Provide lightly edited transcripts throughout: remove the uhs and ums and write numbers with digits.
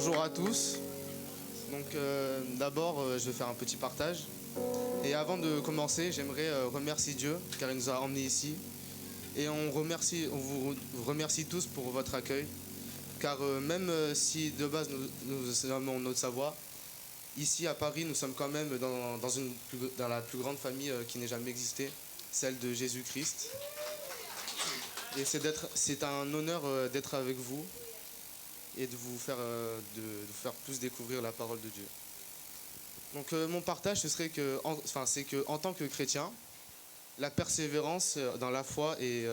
Bonjour à tous. Donc d'abord, je vais faire un petit partage. Et avant de commencer, j'aimerais remercier Dieu car il nous a emmenés ici. Et on vous remercie tous pour votre accueil. Car même si de base nous aimons notre Savoie, ici à Paris, nous sommes quand même dans la plus grande famille qui n'ait jamais existé, celle de Jésus-Christ. Et c'est un honneur d'être avec vous et de vous faire plus découvrir la parole de Dieu. Donc mon partage, c'est que en tant que chrétien, la persévérance dans la foi et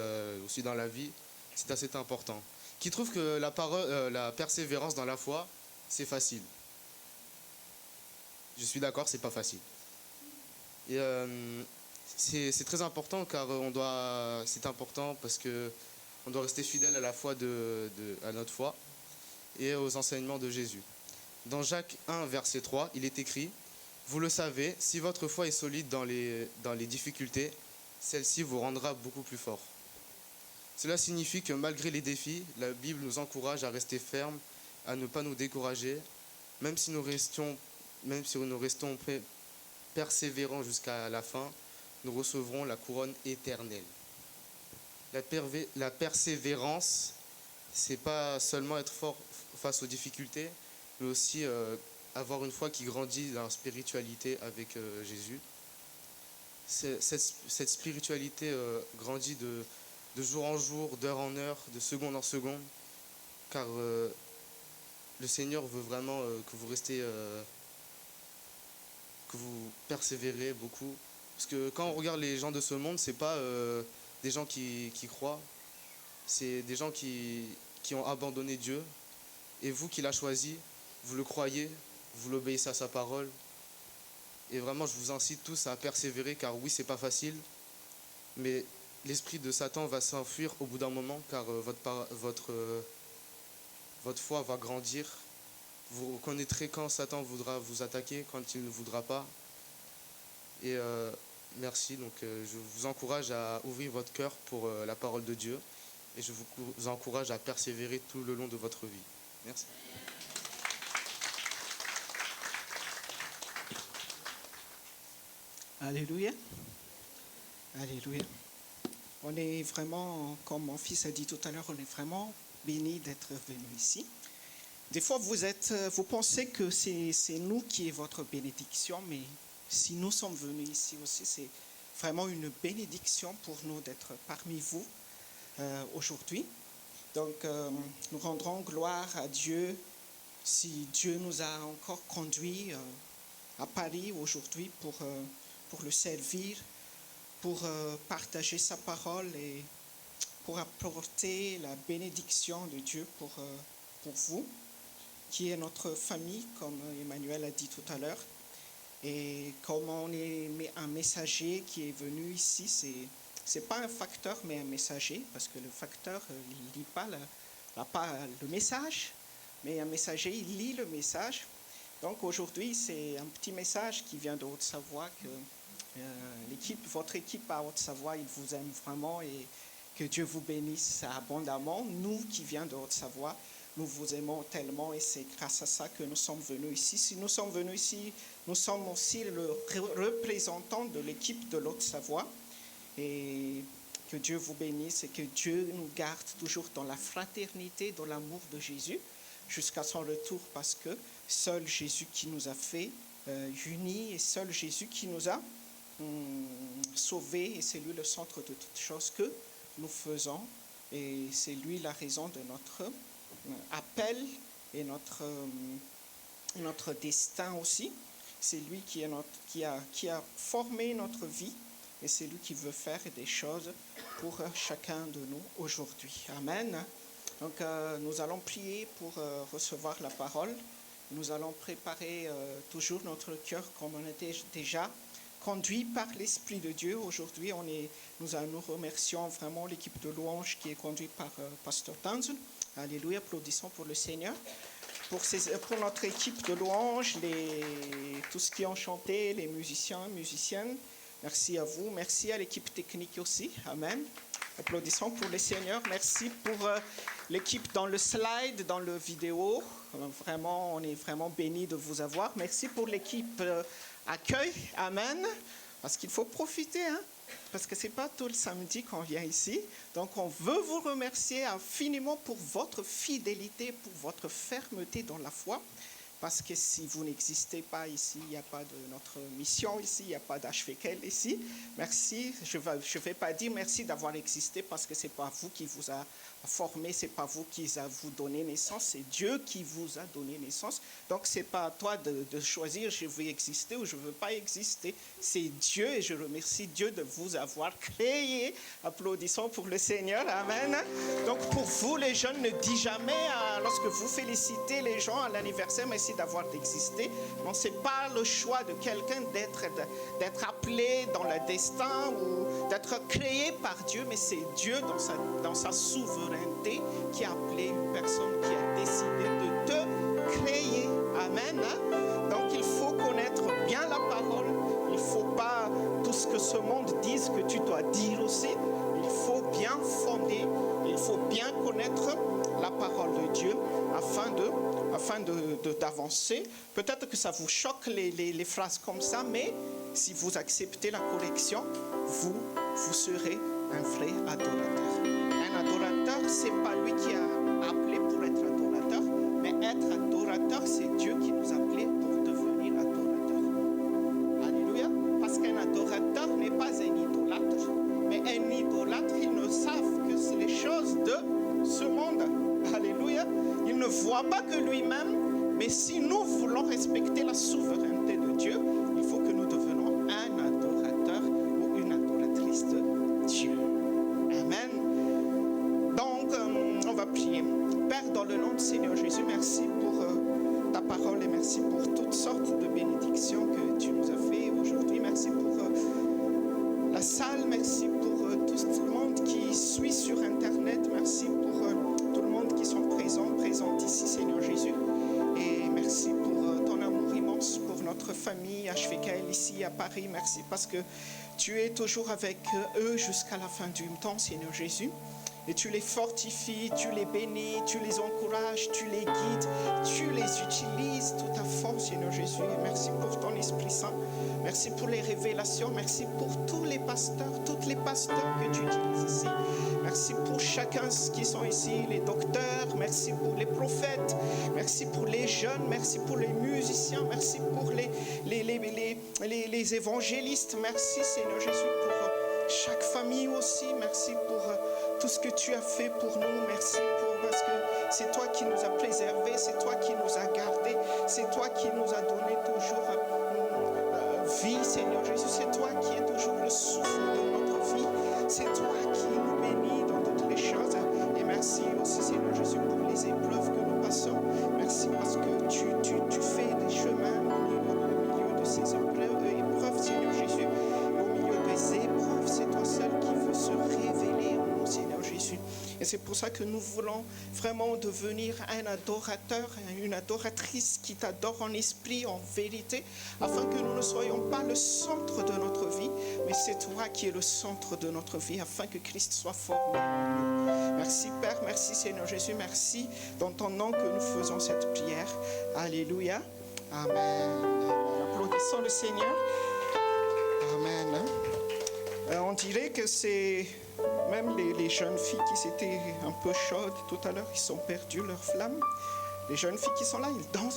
aussi dans la vie, c'est assez important. Qui trouve que la persévérance dans la foi, c'est facile. Je suis d'accord, c'est pas facile. Et c'est très important car c'est important parce que on doit rester fidèle à la foi à notre foi et aux enseignements de Jésus. Dans Jacques 1, verset 3, il est écrit « Vous le savez, si votre foi est solide dans les difficultés, celle-ci vous rendra beaucoup plus fort. » Cela signifie que malgré les défis, la Bible nous encourage à rester fermes, à ne pas nous décourager, même si nous restons persévérants jusqu'à la fin, nous recevrons la couronne éternelle. La persévérance, c'est pas seulement être fort face aux difficultés, mais aussi avoir une foi qui grandit dans la spiritualité avec Jésus. Cette spiritualité grandit de jour en jour, d'heure en heure, de seconde en seconde, car le Seigneur veut vraiment que vous restez, que vous persévérez beaucoup. Parce que quand on regarde les gens de ce monde, c'est pas des gens qui croient, c'est des gens qui ont abandonné Dieu. Et vous qui l'a choisi, vous le croyez, vous l'obéissez à sa parole. Et vraiment, je vous incite tous à persévérer, car oui, c'est pas facile, mais l'esprit de Satan va s'enfuir au bout d'un moment, car votre foi va grandir. Vous reconnaîtrez quand Satan voudra vous attaquer, quand il ne voudra pas. Et merci, donc je vous encourage à ouvrir votre cœur pour la parole de Dieu, et je vous encourage à persévérer tout le long de votre vie. Merci. Alléluia. Alléluia. On est vraiment, comme mon fils a dit tout à l'heure, on est vraiment bénis d'être venus ici. Des fois, vous pensez que c'est nous qui est votre bénédiction, mais si nous sommes venus ici aussi, c'est vraiment une bénédiction pour nous d'être parmi vous aujourd'hui. Donc, nous rendrons gloire à Dieu si Dieu nous a encore conduits à Paris aujourd'hui pour le servir, pour partager sa parole et pour apporter la bénédiction de Dieu pour vous, qui est notre famille, comme Emmanuel a dit tout à l'heure. Et comme on est un messager qui est venu ici, c'est pas un facteur, mais un messager, parce que le facteur, il ne lit pas le message, mais un messager, il lit le message. Donc aujourd'hui, c'est un petit message qui vient de Haute-Savoie, que votre équipe à Haute-Savoie, il vous aime vraiment et que Dieu vous bénisse abondamment. Nous qui venons de Haute-Savoie, nous vous aimons tellement et c'est grâce à ça que nous sommes venus ici. Si nous sommes venus ici, nous sommes aussi le représentant de l'équipe de l'Haute-Savoie. Et que Dieu vous bénisse et que Dieu nous garde toujours dans la fraternité, dans l'amour de Jésus, jusqu'à son retour, parce que seul Jésus qui nous a fait unis et seul Jésus qui nous a sauvés, et c'est lui le centre de toutes choses que nous faisons, et c'est lui la raison de notre appel et notre destin aussi. C'est lui qui a formé notre vie, et c'est lui qui veut faire des choses pour chacun de nous aujourd'hui. Amen. Donc nous allons prier pour recevoir la parole. Nous allons préparer toujours notre cœur comme on était déjà conduit par l'Esprit de Dieu. Aujourd'hui, nous remercions vraiment l'équipe de louange qui est conduite par Pasteur Tanzun. Alléluia, applaudissons pour le Seigneur. Pour notre équipe de louange, tous ceux qui ont chanté, les musiciens, musiciennes, merci à vous. Merci à l'équipe technique aussi. Amen. Applaudissons pour le Seigneur. Merci pour l'équipe dans le slide, dans le vidéo. Vraiment, on est vraiment bénis de vous avoir. Merci pour l'équipe accueil. Amen. Parce qu'il faut profiter, hein? Parce que ce n'est pas tout le samedi qu'on vient ici. Donc, on veut vous remercier infiniment pour votre fidélité, pour votre fermeté dans la foi. Parce que si vous n'existez pas ici, il n'y a pas de notre mission ici, il n'y a pas d'HVKL ici. Merci. Je ne vais pas dire merci d'avoir existé parce que ce n'est pas vous qui vous a formé, ce n'est pas vous qui a vous donné naissance, c'est Dieu qui vous a donné naissance. Donc, ce n'est pas à toi de choisir je veux exister ou je ne veux pas exister. C'est Dieu et je remercie Dieu de vous avoir créé. Applaudissons pour le Seigneur. Amen. Donc, pour vous, les jeunes, ne dites jamais, lorsque vous félicitez les gens à l'anniversaire, merci d'avoir existé. Non, ce n'est pas le choix de quelqu'un d'être appelé dans le destin ou d'être créé par Dieu, mais c'est Dieu dans sa souveraineté qui a appelé une personne qui a décidé de te créer. Amen. Donc il faut connaître bien la parole. Il ne faut pas tout ce que ce monde dise que tu dois dire aussi. Il faut bien fonder, il faut bien connaître la parole de Dieu afin d'avancer. Peut-être que ça vous choque les phrases comme ça, mais si vous acceptez la correction, vous serez un vrai adorateur. Un adorateur, ce n'est pas lui qui a appelé pour être adorateur, mais être adorateur, c'est Dieu qui nous a appelés pour devenir adorateur. Alléluia. Parce qu'un adorateur n'est pas un idolâtre, mais un idolâtre, ils ne savent que c'est les choses de ce monde. Alléluia. Il ne voit pas que lui-même, mais si nous voulons respecter la souveraineté de Dieu, il faut que nous devenions un adorateur ou une adoratrice de Dieu. Amen. Donc, on va prier. Père, dans le nom du Seigneur Jésus, merci pour ta parole et merci pour toutes sortes de bénédictions que tu nous as fait aujourd'hui. Merci pour la salle, merci pour tout le monde qui suit sur Internet. Merci pour tout le monde qui sont présents ici, Seigneur Jésus. Et merci pour ton amour immense pour notre famille HVKL ici à Paris. Merci parce que tu es toujours avec eux jusqu'à la fin du temps, Seigneur Jésus. Et tu les fortifies, tu les bénis, tu les encourages, tu les guides, tu les utilises tout à fond, Seigneur Jésus. Et merci pour ton Esprit Saint. Merci pour les révélations. Merci pour tous les pasteurs, toutes les pasteurs que tu utilises ici. Merci pour chacun qui sont ici, les docteurs. Merci pour les prophètes. Merci pour les jeunes. Merci pour les musiciens. Merci pour les évangélistes. Merci, Seigneur Jésus, pour chaque famille aussi. Merci pour tout ce que tu as fait pour nous. Merci parce que c'est toi qui nous as préservés, c'est toi qui nous as gardés, c'est toi qui nous as donné toujours vie, Seigneur Jésus. C'est toi qui es toujours le souffle de notre vie. C'est toi qui nous bénis dans toutes les choses. Et merci aussi, Seigneur Jésus, pour les épreuves que nous passons. Merci parce que tu fais des chemins au milieu de ces épreuves, Seigneur Jésus. Au milieu des épreuves, c'est toi seul qui veux se révéler en nous, Seigneur Jésus. Et c'est pour ça que nous voulons vraiment devenir un adorateur, une adoratrice qui t'adore en esprit, en vérité, afin que nous ne soyons pas le centre de notre vie, mais c'est toi qui es le centre de notre vie, afin que Christ soit formé en nous. Merci Père, merci Seigneur Jésus, merci dans ton nom que nous faisons cette prière. Alléluia. Amen. Applaudissons le Seigneur. Amen. On dirait que c'est même les jeunes filles qui étaient un peu chaudes tout à l'heure, ils ont perdu leur flamme. Les jeunes filles qui sont là,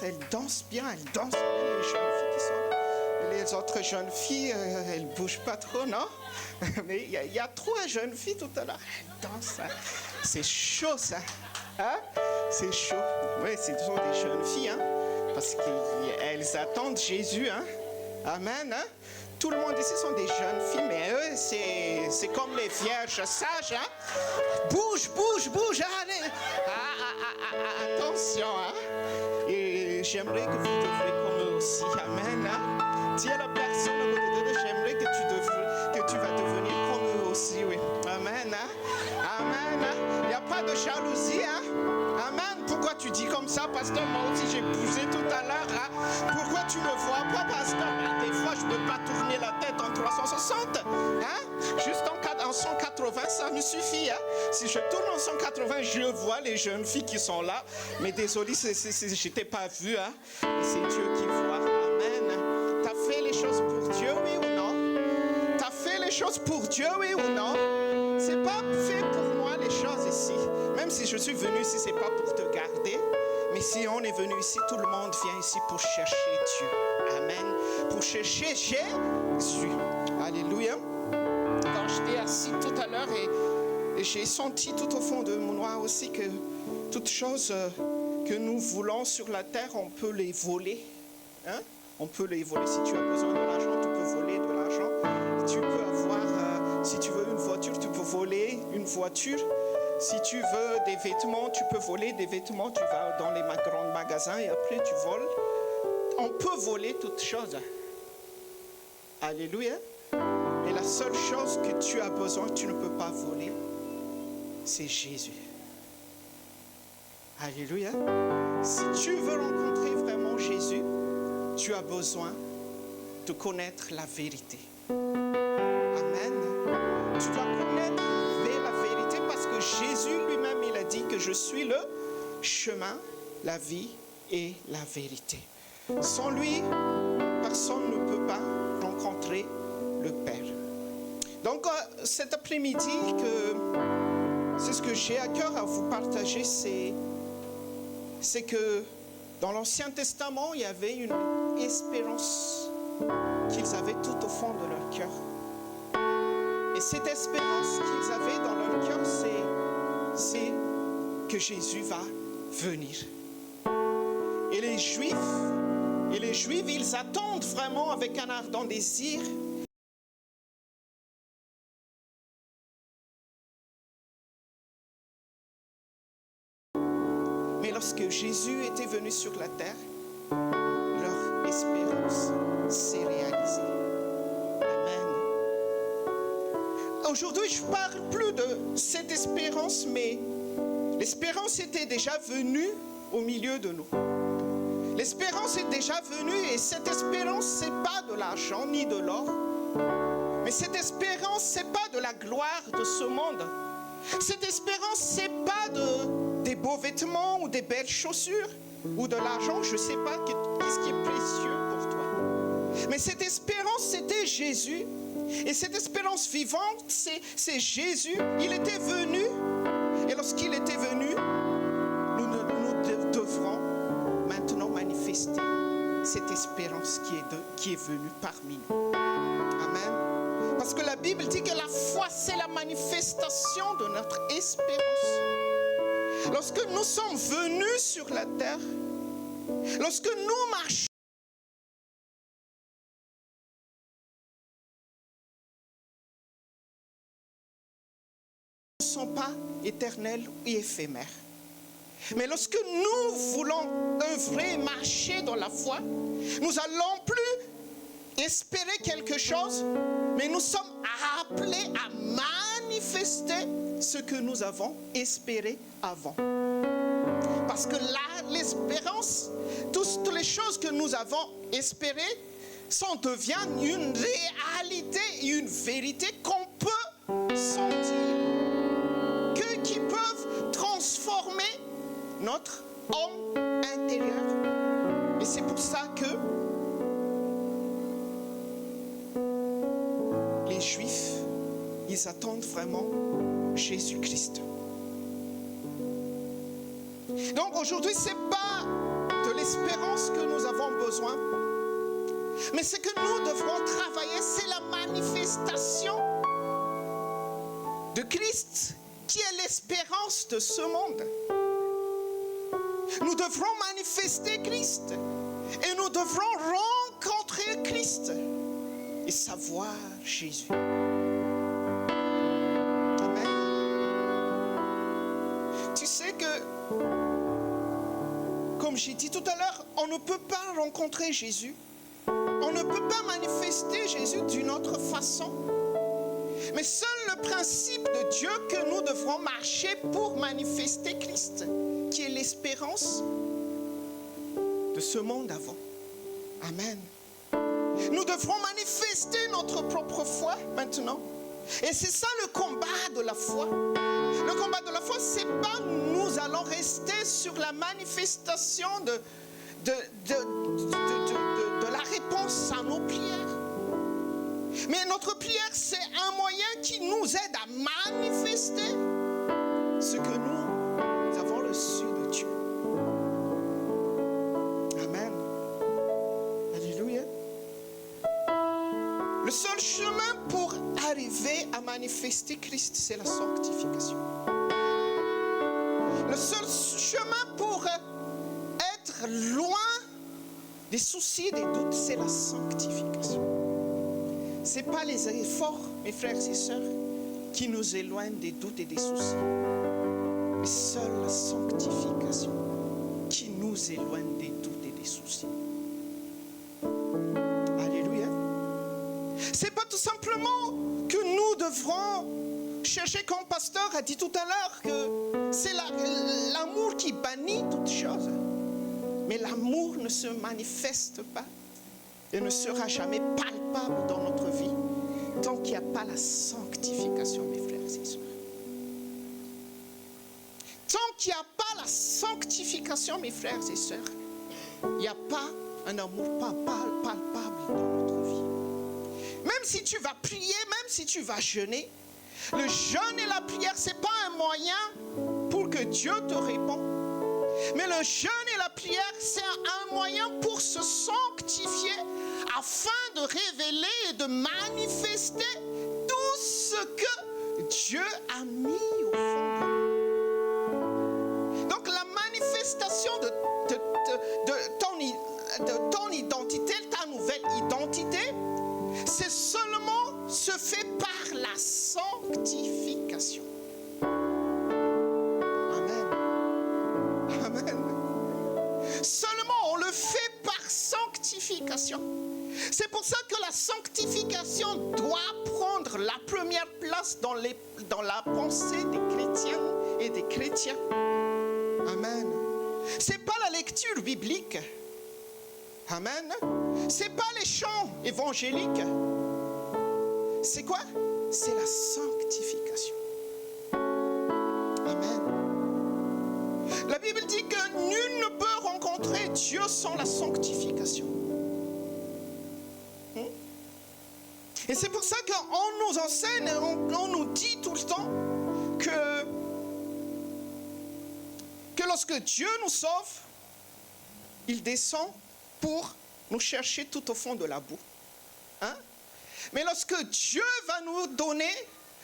elles dansent bien, les jeunes filles qui sont là. Les autres jeunes filles, elles ne bougent pas trop, non? Mais il y a 3 jeunes filles tout à l'heure, elles dansent. Hein? C'est chaud ça. Hein? C'est chaud. Oui, ce sont des jeunes filles, hein? Parce qu'elles attendent Jésus. Hein? Amen. Hein? Tout le monde ici sont des jeunes filles, mais eux, c'est comme les vierges sages. Hein? Bouge, allez. Attention. Hein? Et j'aimerais que vous devriez comme eux aussi. Amen. Hein? Dis à la personne à côté de toi, j'aimerais que tu vas devenir comme eux aussi. Oui. Amen. Hein? Amen. Hein? Il n'y a pas de jalousie. Hein? Amen. Pourquoi tu dis comme ça, pasteur? Moi aussi, j'ai bougé tout à l'heure. Hein? Pourquoi tu ne vois pas, pasteur? Des fois, je ne peux pas tourner la tête en 360. Hein? Juste en 180. 180, ça me suffit. Hein. Si je tourne en 180, je vois les jeunes filles qui sont là. Mais désolé, je t'ai pas vu. Hein. C'est Dieu qui voit. Amen. Tu as fait les choses pour Dieu, oui ou non? Tu as fait les choses pour Dieu, oui ou non? C'est pas fait pour moi les choses ici. Même si je suis venu ici, c'est pas pour te garder. Mais si on est venu ici, tout le monde vient ici pour chercher Dieu. Amen. Pour chercher Jésus. Alléluia. Quand j'étais assis tout à l'heure et j'ai senti tout au fond de moi aussi que toutes choses que nous voulons sur la terre, on peut les voler. Hein? On peut les voler. Si tu as besoin de l'argent, tu peux voler de l'argent. Tu peux avoir, si tu veux une voiture, tu peux voler une voiture. Si tu veux des vêtements, tu peux voler des vêtements. Tu vas dans les grands magasins et après tu voles. On peut voler toutes choses. Alléluia. Et la seule chose que tu as besoin, tu ne peux pas voler, c'est Jésus. Alléluia. Si tu veux rencontrer vraiment Jésus, tu as besoin de connaître la vérité. Amen. Tu dois connaître la vérité parce que Jésus lui-même, il a dit que je suis le chemin, la vie et la vérité. Sans lui, personne ne peut pas rencontrer le Père. Donc, cet après-midi, c'est ce que j'ai à cœur à vous partager, c'est que dans l'Ancien Testament, il y avait une espérance qu'ils avaient tout au fond de leur cœur. Et cette espérance qu'ils avaient dans leur cœur, c'est que Jésus va venir. Et les Juifs, ils attendent vraiment avec un ardent désir. Mais lorsque Jésus était venu sur la terre, leur espérance s'est réalisée. Amen. Aujourd'hui, je ne parle plus de cette espérance, mais l'espérance était déjà venue au milieu de nous. L'espérance est déjà venue et cette espérance, ce n'est pas de l'argent ni de l'or. Mais cette espérance, ce n'est pas de la gloire de ce monde. Cette espérance, ce n'est pas des beaux vêtements ou des belles chaussures ou de l'argent. Je ne sais pas qu'est-ce qui est précieux pour toi. Mais cette espérance, c'était Jésus. Et cette espérance vivante, c'est Jésus. Il était venu. Et lorsqu'il était venu, nous devrons maintenant manifester cette espérance qui est venue parmi nous. Amen. Parce que la Bible dit que la foi, c'est la manifestation de notre espérance. Lorsque nous sommes venus sur la terre, lorsque nous marchons, nous ne sommes pas éternels ou éphémères. Mais lorsque nous voulons œuvrer, marcher dans la foi, nous n'allons plus espérer quelque chose, mais nous sommes appelés à manifester ce que nous avons espéré avant. Parce que là, l'espérance, toutes les choses que nous avons espérées, deviennent une réalité, une vérité qu'on peut sentir, qui peuvent transformer notre homme intérieur. Et c'est pour ça que les Juifs, ils attendent vraiment Jésus-Christ. Donc aujourd'hui, ce n'est pas de l'espérance que nous avons besoin, mais ce que nous devrons travailler, c'est la manifestation de Christ, qui est l'espérance de ce monde. Nous devrons manifester Christ et nous devrons rencontrer Christ et savoir Jésus. Amen. Tu sais que, comme j'ai dit tout à l'heure, on ne peut pas rencontrer Jésus. On ne peut pas manifester Jésus d'une autre façon. Mais seul le principe de Dieu que nous devrons marcher pour manifester Christ, qui est l'espérance de ce monde avant. Amen. Nous devrons manifester notre propre foi maintenant. Et c'est ça le le combat de la foi. Le combat de la foi, c'est pas nous allons rester sur la manifestation de la réponse à nos prières. Mais notre prière, c'est un moyen qui nous aide à manifester ce que nous avons reçu de Dieu. Amen. Alléluia. Le seul chemin pour arriver à manifester Christ, c'est la sanctification. Le seul chemin pour être loin des soucis, des doutes, c'est la sanctification. Ce n'est pas les efforts, mes frères et sœurs, qui nous éloignent des doutes et des soucis, mais seule la sanctification qui nous éloigne des doutes et des soucis. Alléluia. Ce n'est pas tout simplement que nous devrons chercher, comme pasteur a dit tout à l'heure, que c'est l'amour qui bannit toutes choses. Mais l'amour ne se manifeste pas et ne sera jamais palpable dans notre vie tant qu'il n'y a pas la sanctification, mes frères et sœurs. Tant qu'il n'y a pas la sanctification, mes frères et sœurs, il n'y a pas un amour palpable dans notre vie. Même si tu vas prier, même si tu vas jeûner, le jeûne et la prière, ce n'est pas un moyen pour que Dieu te réponde. Mais le jeûne et la prière, c'est un moyen pour se sanctifier afin de révéler et de manifester tout ce que Dieu a mis au fond de nous. Donc la manifestation de ton identité, ta nouvelle identité, c'est seulement se fait par la sanctification. Seulement on le fait par sanctification. C'est pour ça que la sanctification doit prendre la première place dans la pensée des chrétiennes et des chrétiens. Amen. C'est pas la lecture biblique. Amen. C'est pas les chants évangéliques. C'est quoi? C'est la sanctification. Amen. La Bible dit que nul ne peut rencontrer Dieu sans la sanctification. Et c'est pour ça qu'on nous enseigne, on nous dit tout le temps que lorsque Dieu nous sauve, il descend pour nous chercher tout au fond de la boue. Hein? Mais lorsque Dieu va nous donner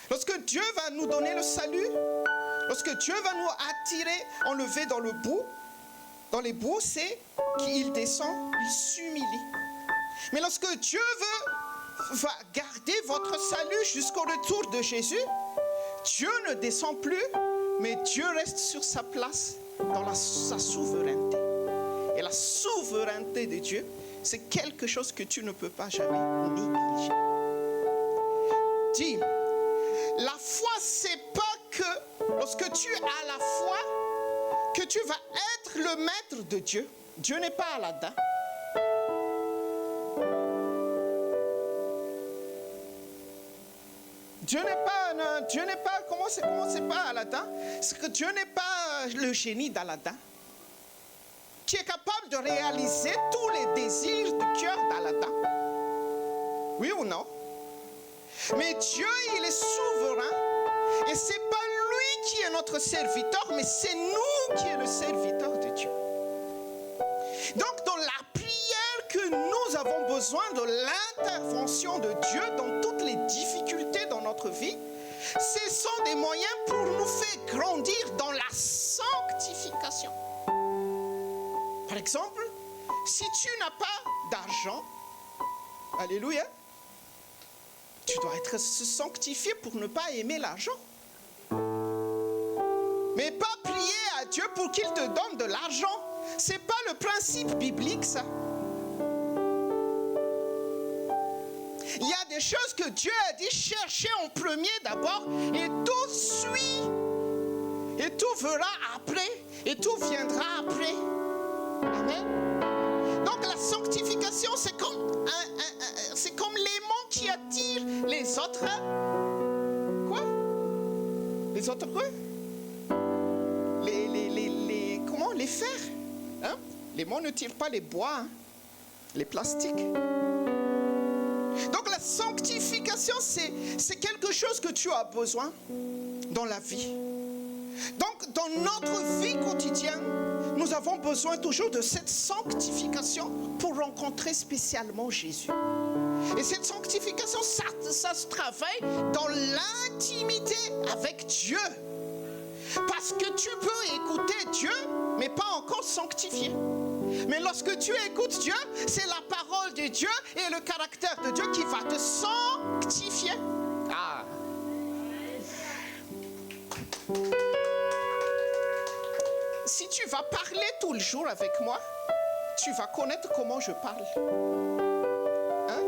le salut, lorsque Dieu va nous attirer, enlever dans les boues, c'est qu'il descend, il s'humilie. Mais lorsque Dieu va garder votre salut jusqu'au retour de Jésus, Dieu ne descend plus, mais Dieu reste sur sa place dans sa souveraineté. Et la souveraineté de Dieu, c'est quelque chose que tu ne peux pas jamais négliger. Dis, la foi, c'est pas que lorsque tu as la foi, que tu vas être le maître de Dieu. Dieu n'est pas Aladdin. Dieu n'est pas, comment c'est pas Aladdin? C'est que Dieu n'est pas le génie d'Aladdin, qui est capable de réaliser tous les désirs du cœur d'Aladdin. Oui ou non? Mais Dieu, il est souverain. Et ce n'est pas lui qui est notre serviteur, mais c'est nous qui est le serviteur de Dieu. Donc, dans la prière que nous avons besoin de l'intervention de Dieu dans toutes les difficultés dans notre vie, ce sont des moyens pour nous faire grandir dans la sanctification. Par exemple, si tu n'as pas d'argent, alléluia, tu dois être sanctifié pour ne pas aimer l'argent. Mais pas prier à Dieu pour qu'il te donne de l'argent. Ce n'est pas le principe biblique, ça. Il y a des choses que Dieu a dit, cherchez en premier d'abord, et tout suit. Et tout verra après, et tout viendra après. Amen. Donc la sanctification, c'est comme l'aimant qui attire les autres. Quoi? les autres quoi? Comment? Les fers. Hein? Les mots ne tirent pas les bois, hein? Les plastiques. Donc la sanctification, c'est quelque chose que tu as besoin dans la vie. Donc dans notre vie quotidienne, nous avons besoin toujours de cette sanctification pour rencontrer spécialement Jésus. Et cette sanctification, ça se travaille dans l'intimité avec Dieu. Parce que tu peux écouter Dieu, mais pas encore sanctifié. Mais lorsque tu écoutes Dieu, c'est la parole de Dieu et le caractère de Dieu qui va te sanctifier. Ah. Si tu vas parler tout le jour avec moi, tu vas connaître comment je parle. Hein?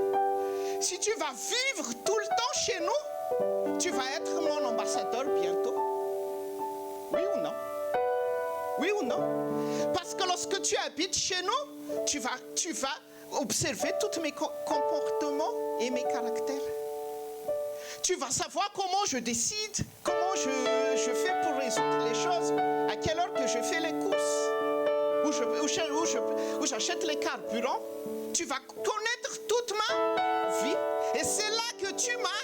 Si tu vas vivre tout le temps chez nous, tu vas être mon ambassadeur bientôt. Oui ou non? Oui ou non? Parce que lorsque tu habites chez nous, tu vas observer tous mes comportements et mes caractères. Tu vas savoir comment je décide, comment je fais pour résoudre les choses, à quelle heure que je fais les courses, où j'achète les carburants. Tu vas connaître toute ma vie. Et c'est là que tu m'as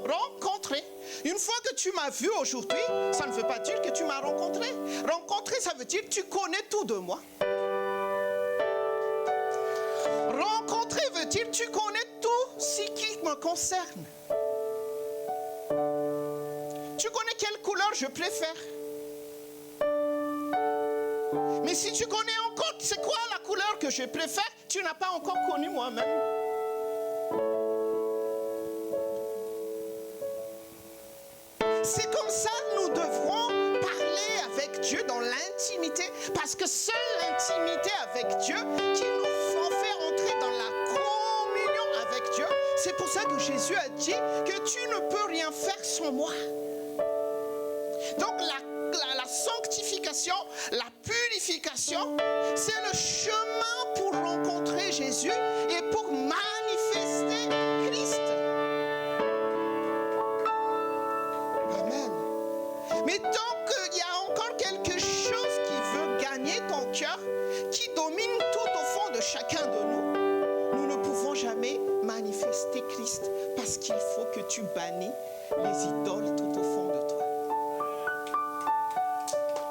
rencontré. Une fois que tu m'as vu aujourd'hui, ça ne veut pas dire que tu m'as rencontré. Rencontrer, ça veut dire que tu connais tout de moi. Rencontrer veut dire que tu connais tout ce qui me concerne. Tu connais quelle couleur je préfère. Mais si tu connais encore c'est quoi la couleur que je préfère, tu n'as pas encore connu moi-même. C'est comme ça que nous devrons parler avec Dieu dans l'intimité, parce que seule l'intimité avec Dieu qui nous fait entrer dans la communion avec Dieu. C'est pour ça que Jésus a dit que tu ne peux rien faire sans moi. Donc la sanctification, la purification, c'est le chemin pour rencontrer Jésus et pour manifester Christ. Amen. Mais tant qu'il y a encore quelque chose qui veut gagner ton cœur, qui domine tout au fond de chacun de nous, nous ne pouvons jamais manifester Christ parce qu'il faut que tu bannis les idoles tout au fond de toi.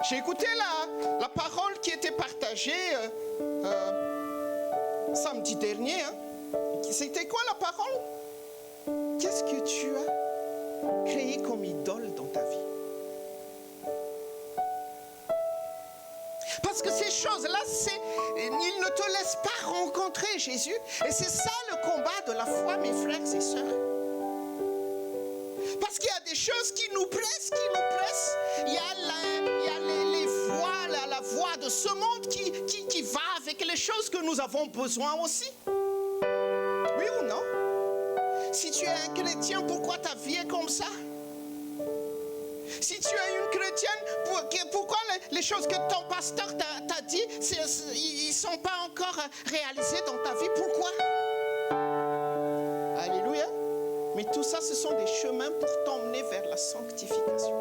J'ai écouté la parole qui était partagée samedi dernier. Hein. C'était quoi la parole? Qu'est-ce que tu as créé comme idole dans ta vie? Parce que ces choses-là, ils ne te laissent pas rencontrer Jésus. Et c'est ça le combat de la foi, mes frères et sœurs. Parce qu'il y a des choses qui nous pressent. Il y a la voix de ce monde qui va avec les choses que nous avons besoin aussi. Oui ou non? Si tu es un chrétien, pourquoi ta vie est comme ça? Si tu es une chrétienne, pourquoi les choses que ton pasteur t'a dit, ils ne sont pas encore réalisés dans ta vie? Pourquoi? Alléluia. Mais tout ça, ce sont des chemins pour t'emmener vers la sanctification.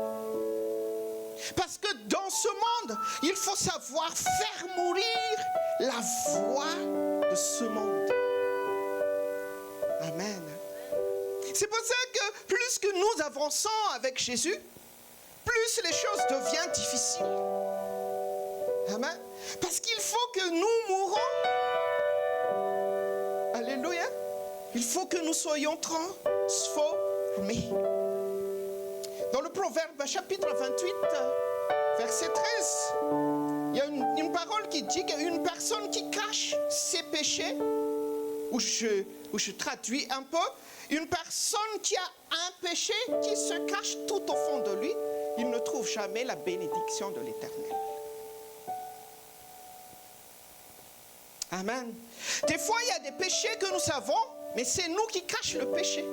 Parce que dans ce monde, il faut savoir faire mourir la voix de ce monde. Amen. C'est pour ça que plus que nous avançons avec Jésus, plus les choses deviennent difficiles. Amen. Parce qu'il faut que nous mourons. Alléluia. Il faut que nous soyons transformés. Dans le Proverbe chapitre 28, verset 13, il y a une parole qui dit qu'une personne qui cache ses péchés, ou je traduis un peu, une personne qui a un péché qui se cache tout au fond de lui, il ne trouve jamais la bénédiction de l'Éternel. Amen. Des fois, il y a des péchés que nous savons, mais c'est nous qui cachons le péché.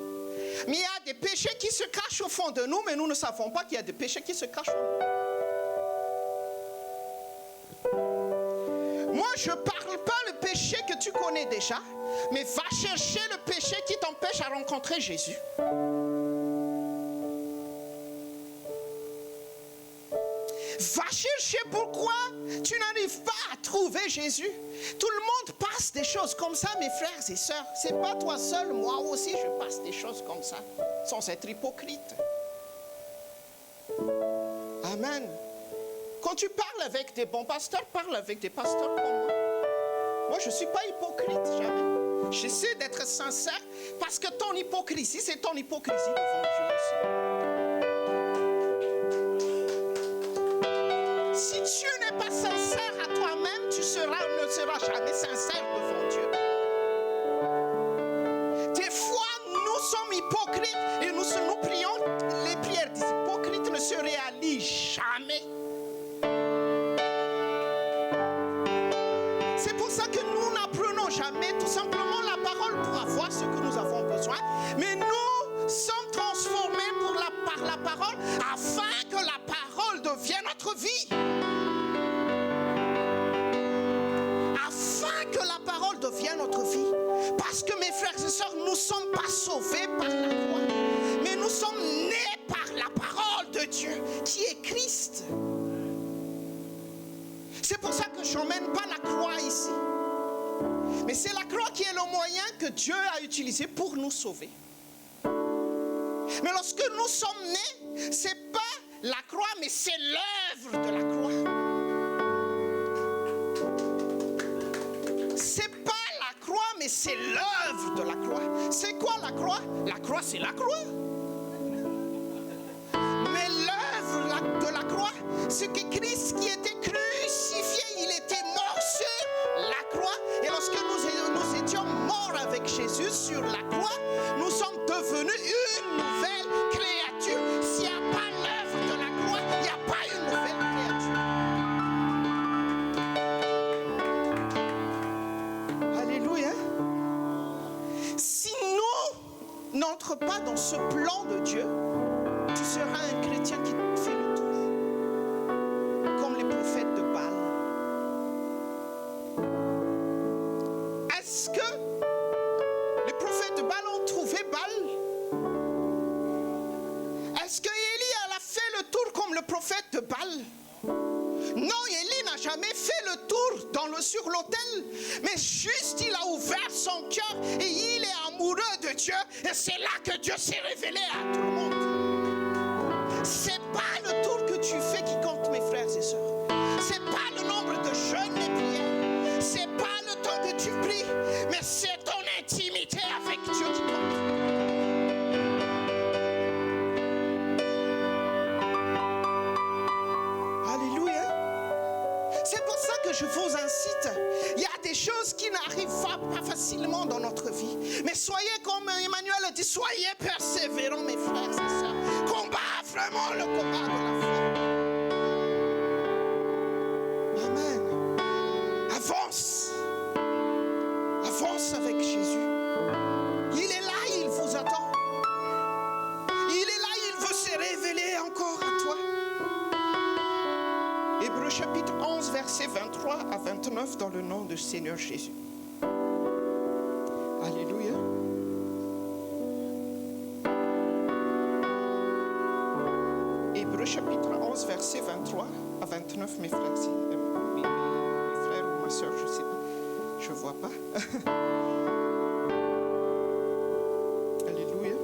Mais il y a des péchés qui se cachent au fond de nous, mais nous ne savons pas qu'il y a des péchés qui se cachent en nous. Moi, je ne parle pas le péché que tu connais déjà, mais va chercher le péché qui t'empêche à rencontrer Jésus. Va chercher pourquoi tu n'arrives pas à trouver Jésus. Tout le monde passe des choses comme ça, mes frères et sœurs. C'est pas toi seul, moi aussi je passe des choses comme ça, sans être hypocrite. Amen. Quand tu parles avec des bons pasteurs, parle avec des pasteurs comme moi. Moi, je ne suis pas hypocrite, jamais. J'essaie d'être sincère parce que ton hypocrisie, c'est ton hypocrisie devant Dieu aussi. Si tu n'es pas sincère à toi-même, tu ne seras jamais sincère devant Dieu. Des fois, nous sommes hypocrites et nous prions, les prières des hypocrites ne se réalisent jamais. C'est pour ça que nous n'apprenons jamais tout simplement la parole pour avoir ce que nous avons besoin. Mais nous sommes transformés par la parole afin que la parole devienne notre vie. Afin que la parole devienne notre vie. Parce que mes frères et sœurs, nous ne sommes pas sauvés par la croix. Mais nous sommes nés par la parole de Dieu qui est Christ. C'est pour ça que je n'emmène pas la croix ici. Mais c'est la croix qui est le moyen que Dieu a utilisé pour nous sauver. Mais lorsque nous sommes nés, ce n'est pas la croix, mais c'est l'œuvre de la croix. Ce n'est pas la croix, mais c'est l'œuvre de la croix. C'est quoi la croix? La croix, c'est la croix. Mais l'œuvre de la croix, c'est que Christ qui était crucifié, il était mort sur la croix. Et lorsque nous étions morts avec Jésus sur la croix, nous sommes devenus une nouvelle créature. S'il n'y a pas l'œuvre de la croix, il n'y a pas une nouvelle créature. Alléluia. Si nous n'entrons pas dans ce plan de Dieu, tu seras un chrétien qui fait le tour, comme les prophètes de Baal. Est-ce que les prophètes de Baal ont trouvé Baal? Est-ce que Élie a fait le tour comme le prophète de Baal? Non, Élie n'a jamais fait le tour sur l'autel, mais juste il a ouvert son cœur et il est amoureux de Dieu, et c'est là que Dieu s'est révélé à tout le monde. C'est pas le tour que tu fais qui compte, mes frères et sœurs. C'est pas le nombre de jeûnes et prières. C'est pas le temps que tu pries, mais c'est ton intimité avec Dieu qui compte. Alléluia. C'est pour ça que je vous incite. Il y a des choses qui n'arrivent pas facilement dans notre vie. Mais soyez, comme Emmanuel a dit, soyez persévérants, mes frères et sœurs. Combat vraiment le combat de la foi. Amen. Avance. Avance avec Jésus. Il est là, il vous attend. Il est là, il veut se révéler encore à toi. Hébreux chapitre 11, versets 23 à 29, dans le nom du Seigneur Jésus. Alléluia. Hébreux chapitre 11, versets 23 à 29, mes frères, mes frères ou ma soeur, je ne sais pas, je ne vois pas. Alléluia.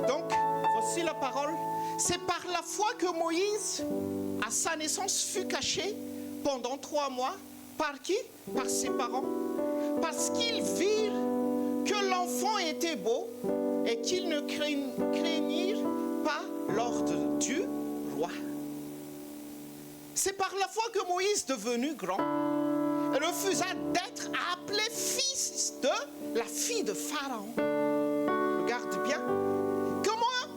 Donc, voici la parole. C'est par la foi que Moïse, à sa naissance, fut caché pendant 3 mois. Par qui? Par ses parents. Parce qu'ils virent que l'enfant était beau et qu'ils ne craignirent pas l'ordre du roi. C'est par la foi que Moïse, devenu grand, refusa d'être appelé fils de la fille de Pharaon. Regarde bien. Comment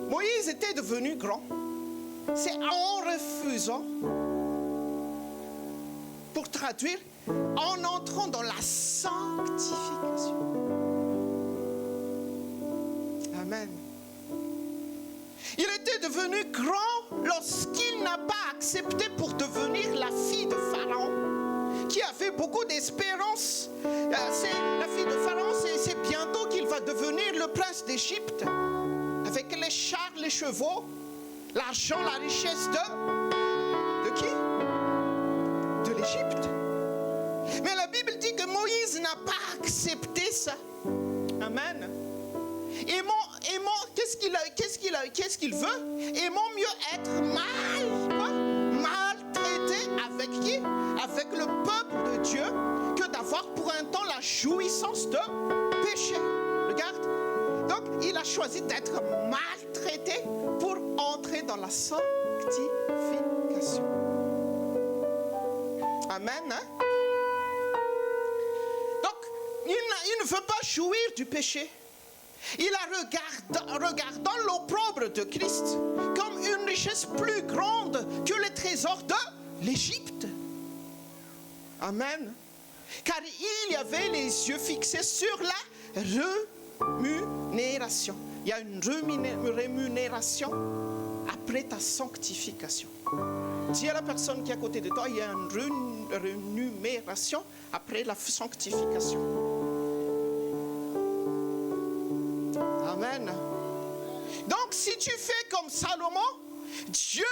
Moïse était devenu grand? C'est en refusant, pour traduire, en entrant dans la sanctification. Amen. Il était devenu grand lorsqu'il n'a pas accepté pour devenir la fille de Pharaon, qui avait beaucoup d'espérance. La fille de Pharaon, c'est bientôt qu'il va devenir le prince d'Égypte, avec les chars, les les chevaux, l'argent, la richesse de qui? De l'Égypte. Mais la Bible dit que Moïse n'a pas accepté ça. Amen. Qu'est-ce qu'il veut? Aimons mieux être maltraité avec qui? Avec le peuple de Dieu, que d'avoir pour un temps la jouissance de péché. Regarde. Donc, il a choisi d'être maltraité pour entrer dans la sanctification. Amen. Hein? Donc, il ne veut pas jouir du péché. Il a regardant l'opprobre de Christ comme une richesse plus grande que les trésors de l'Égypte. Amen. Car il y avait les yeux fixés sur la rémunération. Il y a une rémunération après ta sanctification. Dis à la personne qui est à côté de toi, il y a une rémunération après la sanctification. Amen. Donc si tu fais comme Salomon, Dieu,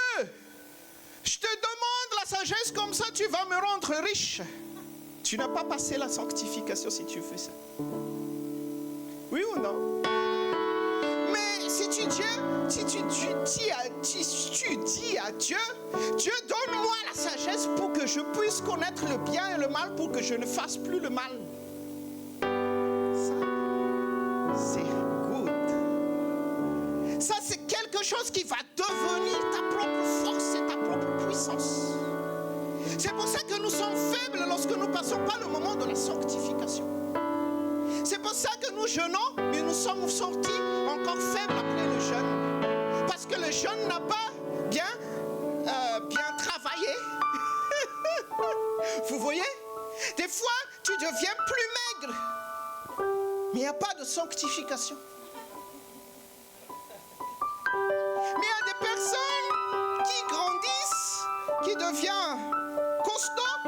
je te demande la sagesse, comme ça tu vas me rendre riche. Tu n'as pas passé la sanctification si tu fais ça. Oui ou non? Mais si tu dis à Dieu, Dieu donne-moi la sagesse pour que je puisse connaître le bien et le mal, pour que je ne fasse plus le mal. Ça, c'est quelque chose qui va devenir ta propre force et ta propre puissance. C'est pour ça que nous sommes faibles lorsque nous ne passons pas le moment de la sanctification. C'est pour ça que nous jeûnons, mais nous sommes sortis encore faibles après le jeûne. Parce que le jeûne n'a pas bien travaillé. Vous voyez? Des fois, tu deviens plus maigre. Mais il n'y a pas de sanctification. Mais il y a des personnes qui grandissent, qui deviennent costauds,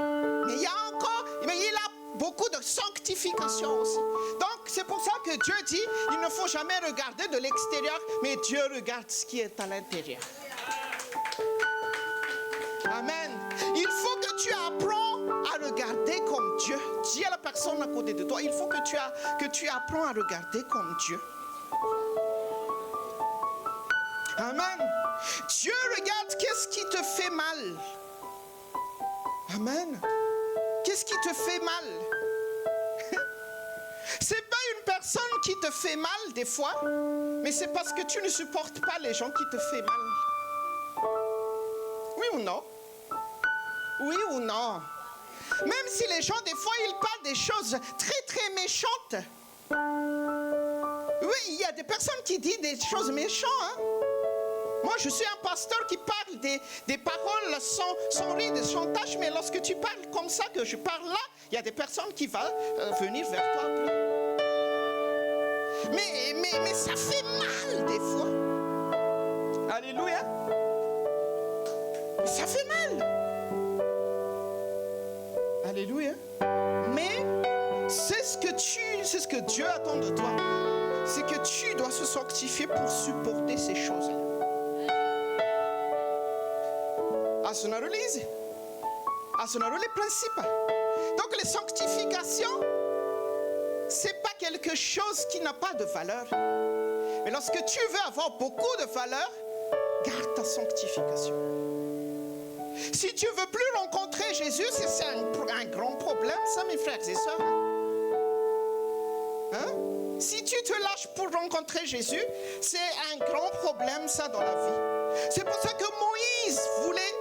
mais il y a beaucoup de sanctification aussi. Donc c'est pour ça que Dieu dit, il ne faut jamais regarder de l'extérieur, mais Dieu regarde ce qui est à l'intérieur. Amen. Il faut que tu apprends à regarder comme Dieu. Dis à la personne à côté de toi, il faut que tu apprends à regarder comme Dieu. Amen. Dieu regarde qu'est-ce qui te fait mal. Amen. Qu'est-ce qui te fait mal? C'est pas une personne qui te fait mal des fois, mais c'est parce que tu ne supportes pas les gens qui te font mal. Oui ou non? Oui ou non? Même si les gens des fois ils parlent des choses très très méchantes. Oui, il y a des personnes qui disent des choses méchantes. Hein? Moi, je suis un pasteur qui parle des paroles sans rire, de chantage, mais lorsque tu parles comme ça, que je parle là, il y a des personnes qui vont venir vers toi après. Mais ça fait mal des fois. Alléluia. Ça fait mal. Alléluia. Mais c'est ce que Dieu attend de toi. C'est que tu dois se sanctifier pour supporter ces choses-là. Sono release. Sono les principes. Donc les sanctifications, c'est pas quelque chose qui n'a pas de valeur. Mais lorsque tu veux avoir beaucoup de valeur, garde ta sanctification. Si tu veux plus rencontrer Jésus, c'est un grand problème, ça, mes frères et sœurs. Hein? Si tu te lâches pour rencontrer Jésus, c'est un grand problème, ça, dans la vie. C'est pour ça que Moïse voulait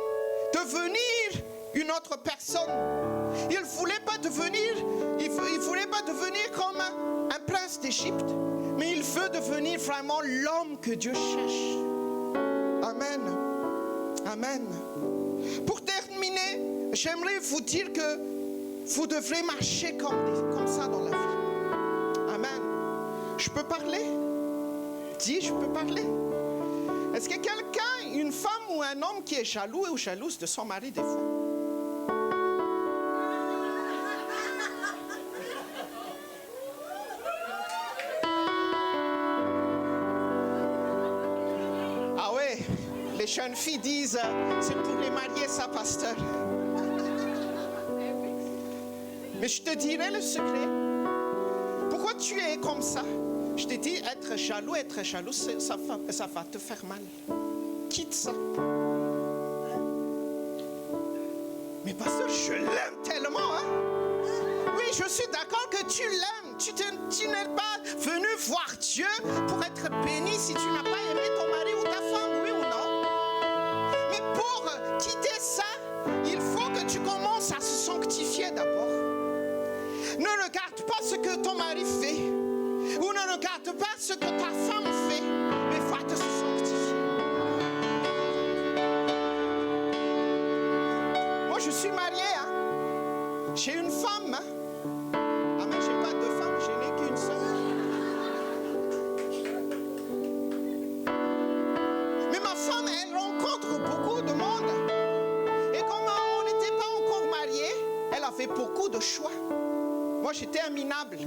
devenir une autre personne. Il ne voulait pas devenir comme un prince d'Égypte, mais il veut devenir vraiment l'homme que Dieu cherche. Amen. Amen. Pour terminer, j'aimerais vous dire que vous devrez marcher comme ça dans la vie. Amen. Je peux parler? Dis, je peux parler. Est-ce qu'il y a quelqu'un, une femme ou un homme qui est jaloux ou jalouse de son mari des fois? jeunes filles disent, c'est pour les mariés ça, pasteur. Mais je te dirai le secret. Pourquoi tu es comme ça? Je te dis, être jaloux, ça va te faire mal. Quitte ça. Mais pasteur, je l'aime tellement. Hein? Oui, je suis d'accord que tu l'aimes. Tu n'es pas venu voir Dieu pour être béni si tu n'as pas aimé ton mari ou ta femme, oui ou non? Mais pour quitter ça, il faut que tu commences à se sanctifier d'abord. Ne regarde pas ce que ton mari fait, ou ne regarde pas ce que ta femme fait, mais va te sanctifier. Moi, je suis mariée, hein? J'ai une femme, hein? Ah, mais j'ai pas de femme, je n'ai qu'une seule. Mais ma femme, elle rencontre beaucoup de monde. Et comme on n'était pas encore mariés, elle a fait beaucoup de choix. Moi, j'étais un minable.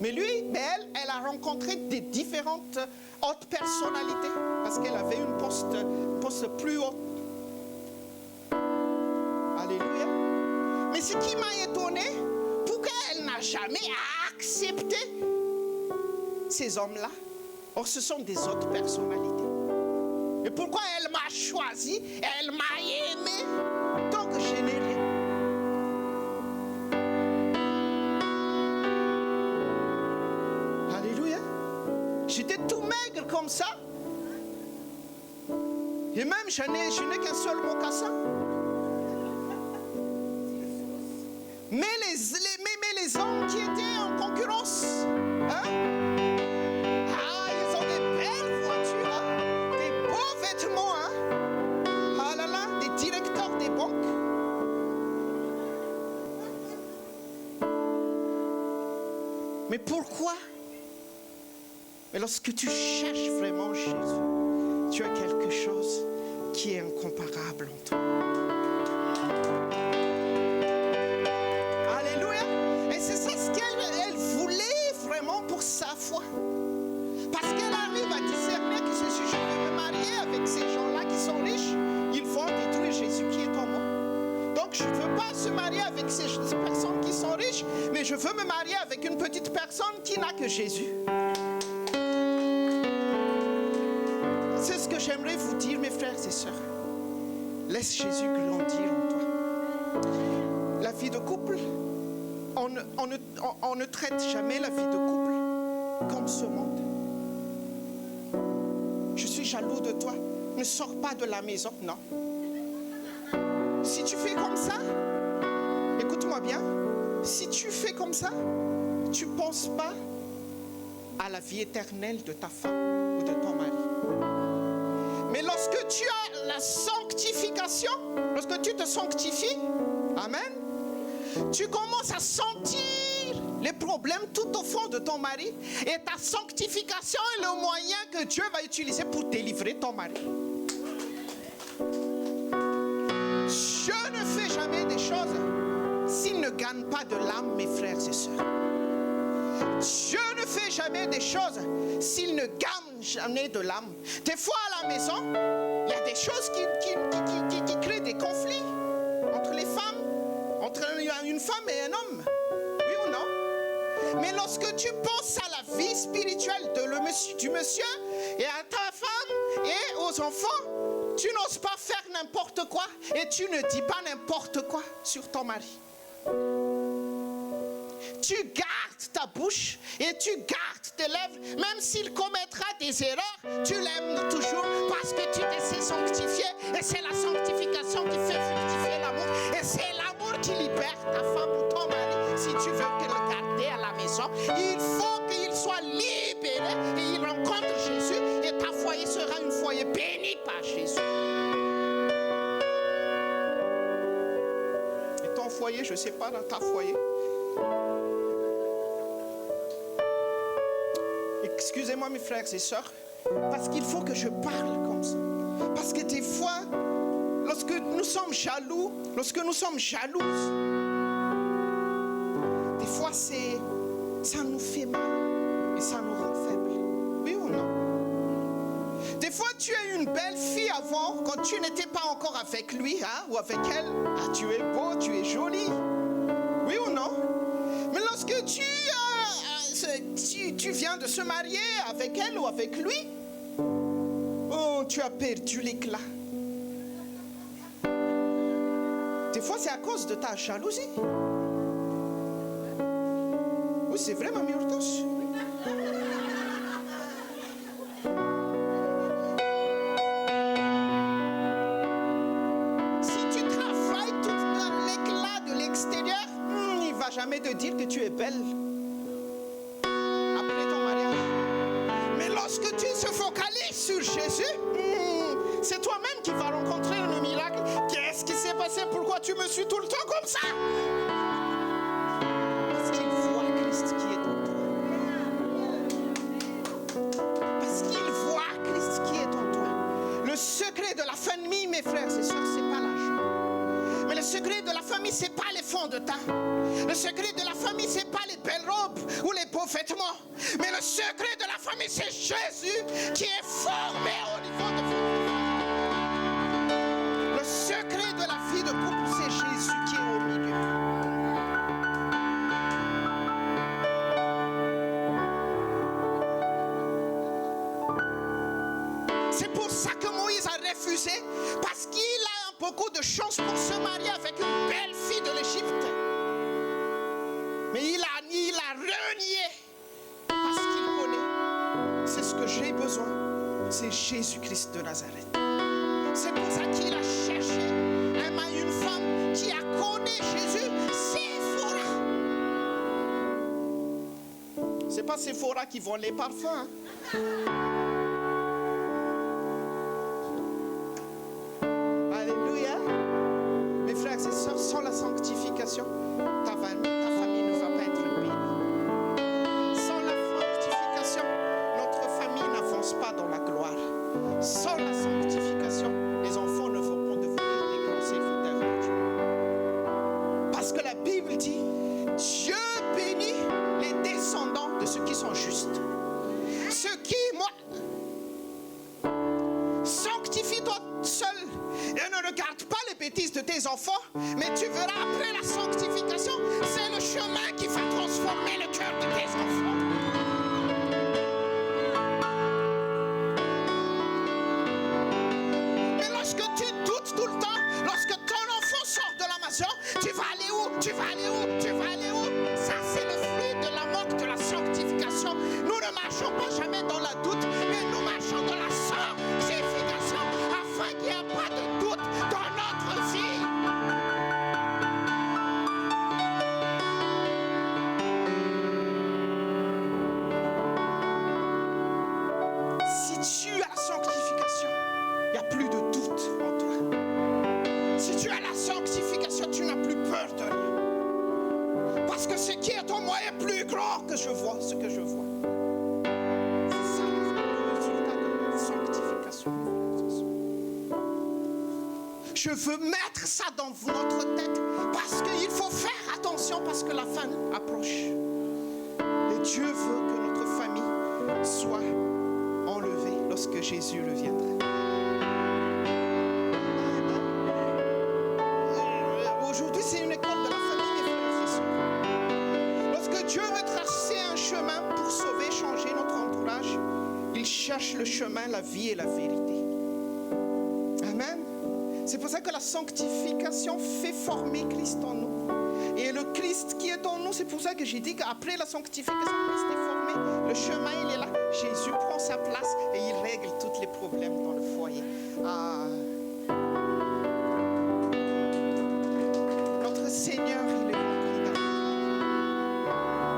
Mais lui, elle a rencontré des différentes hautes personnalités. Parce qu'elle avait une poste plus haute. Alléluia. Mais ce qui m'a étonné, pourquoi elle n'a jamais accepté ces hommes-là? Or, ce sont des autres personnalités. Et pourquoi elle m'a choisi, elle m'a aimé, donc je n'ai rien. Alléluia. J'étais tout maigre comme ça. Et même, je n'ai qu'un seul mocassin. Mais les hommes qui étaient en concurrence, hein? Ah, ils ont des belles voitures, hein? Des beaux vêtements, hein? Ah là là, des directeurs des banques. Mais pourquoi? Mais lorsque tu cherches vraiment Jésus, tu as quelque chose qui est incomparable en toi. Sa foi, parce qu'elle arrive à discerner que si je veux me marier avec ces gens-là qui sont riches, ils vont détruire Jésus qui est en moi. Donc je ne veux pas se marier avec ces personnes qui sont riches, mais je veux me marier avec une petite personne qui n'a que Jésus. C'est ce que j'aimerais vous dire, mes frères et sœurs. Laisse Jésus grandir en toi. La vie de couple, on ne traite jamais la vie de couple comme ce monde. Je suis jaloux de toi. Ne sors pas de la maison, non. Si tu fais comme ça, écoute-moi bien, si tu fais comme ça, tu ne penses pas à la vie éternelle de ta femme ou de ton mari. Mais lorsque tu as la sanctification, lorsque tu te sanctifies, amen, tu commences à sentir les problèmes tout au fond de ton mari, et ta sanctification est le moyen que Dieu va utiliser pour délivrer ton mari. Dieu ne fait jamais des choses s'il ne gagne pas de l'âme, mes frères et sœurs. Dieu ne fait jamais des choses s'il ne gagne jamais de l'âme. Des fois à la maison, il y a des choses qui créent des conflits entre les femmes, entre une femme et un homme. Oui ou non? Mais lorsque tu penses à la vie spirituelle du monsieur et à ta femme et aux enfants, tu n'oses pas faire n'importe quoi et tu ne dis pas n'importe quoi sur ton mari. Tu gardes ta bouche et tu gardes tes lèvres, même s'il commettra des erreurs, tu l'aimes toujours parce que tu te sais sanctifié, et c'est la sanctification qui fait fructifier l'amour, et c'est l'amour qui libère ta femme ou ton mari. Si tu veux le garder à la maison, il faut qu'il soit libéré et il rencontre Jésus, et ta foyer sera une foyer béni par Jésus. Et ton foyer, je ne sais pas, dans ta foyer, excusez-moi mes frères et sœurs, parce qu'il faut que je parle comme ça. Parce que des fois, lorsque nous sommes jaloux, lorsque nous sommes jalouses, des fois ça nous fait mal et ça nous rend faibles. Oui ou non? Des fois tu es une belle fille avant, quand tu n'étais pas encore avec lui, hein, ou avec elle, ah, tu es beau, tu es jolie. Oui ou non? Mais lorsque tu viens de se marier avec elle ou avec lui, oh, tu as perdu l'éclat. Des fois, c'est à cause de ta jalousie. Oui, c'est vrai, Mamie Hortense. Si tu travailles tout dans l'éclat de l'extérieur, il ne va jamais te dire que tu es belle après ton mariage. Mais lorsque tu se focalises sur Jésus, c'est toi-même qui vas rencontrer le miracle. Qu'est-ce qui s'est passé? Pourquoi tu me suis tout le temps comme ça? Parce qu'il voit Christ qui est en toi. Parce qu'il voit Christ qui est en toi. Le secret de la famille, mes frères et sœurs, c'est pas l'argent. Mais le secret de la famille, c'est pas les fonds de teint. Le secret de la famille, c'est pas les belles robes ou les beaux vêtements. Mais le secret de la famille, c'est Jésus qui est formé au niveau de votre famille. Le secret de la vie de couple, c'est Jésus qui est au milieu. C'est pour ça que Moïse a refusé, parce qu'il a beaucoup de chance pour se marier avec une belle fille de l'Égypte. Mais il a renié, parce qu'il connaît, c'est ce que j'ai besoin, c'est Jésus-Christ de Nazareth. C'est pour ça qu'il a cherché une femme qui a connu Jésus, Séphora. C'est pas Séphora qui vend les parfums. Hein? Alléluia. Mes frères et sœurs, sans la sanctification, ta famille ne va pas être bénie. Sans la sanctification, notre famille n'avance pas dans la gloire. Sans la sanctification, les enfants ne vont pas devenir des grands serviteurs de Dieu. Parce que la Bible dit, Dieu bénit les descendants de ceux qui sont justes. Ceux qui, sanctifie-toi seul et ne regarde pas les bêtises de tes enfants, mais tu verras après la sanctification, c'est le chemin qui va transformer le cœur de tes enfants. Mais lorsque tu doutes tout le temps, lorsque ton enfant sort de la maison, tu vas aller où? Tu vas aller où? Tu vas aller où? Ça, c'est le fruit de la manque de la sanctification. Nous ne marchons pas jamais dans la doute, mais nous marchons dans la sanctification afin qu'il n'y ait pas de doute dans notre vie. Si tu as la sanctification, il n'y a plus de doute en toi. Si tu as la sanctification, tu n'as plus peur de rien. Parce que ce qui est en moi est plus grand que je vois, ce que je vois. C'est ça le résultat de la sanctification. Je veux mettre ça dans notre tête parce qu'il faut faire attention parce que la fin approche. Et Dieu veut que notre famille soit enlevée lorsque Jésus reviendra. Aujourd'hui, c'est une école de la famille, mes frères et sœurs. Lorsque Dieu veut tracer un chemin pour sauver, changer notre entourage, il cherche le chemin, la vie et la vérité. Amen. C'est pour ça que la sanctification fait former Christ en nous. Et le Christ qui est en nous, c'est pour ça que j'ai dit qu'après la sanctification, Christ est formé. Le chemin, il est là. Jésus prend sa place et il règle tous les problèmes dans le foyer. Notre Seigneur, il est rempli d'amour.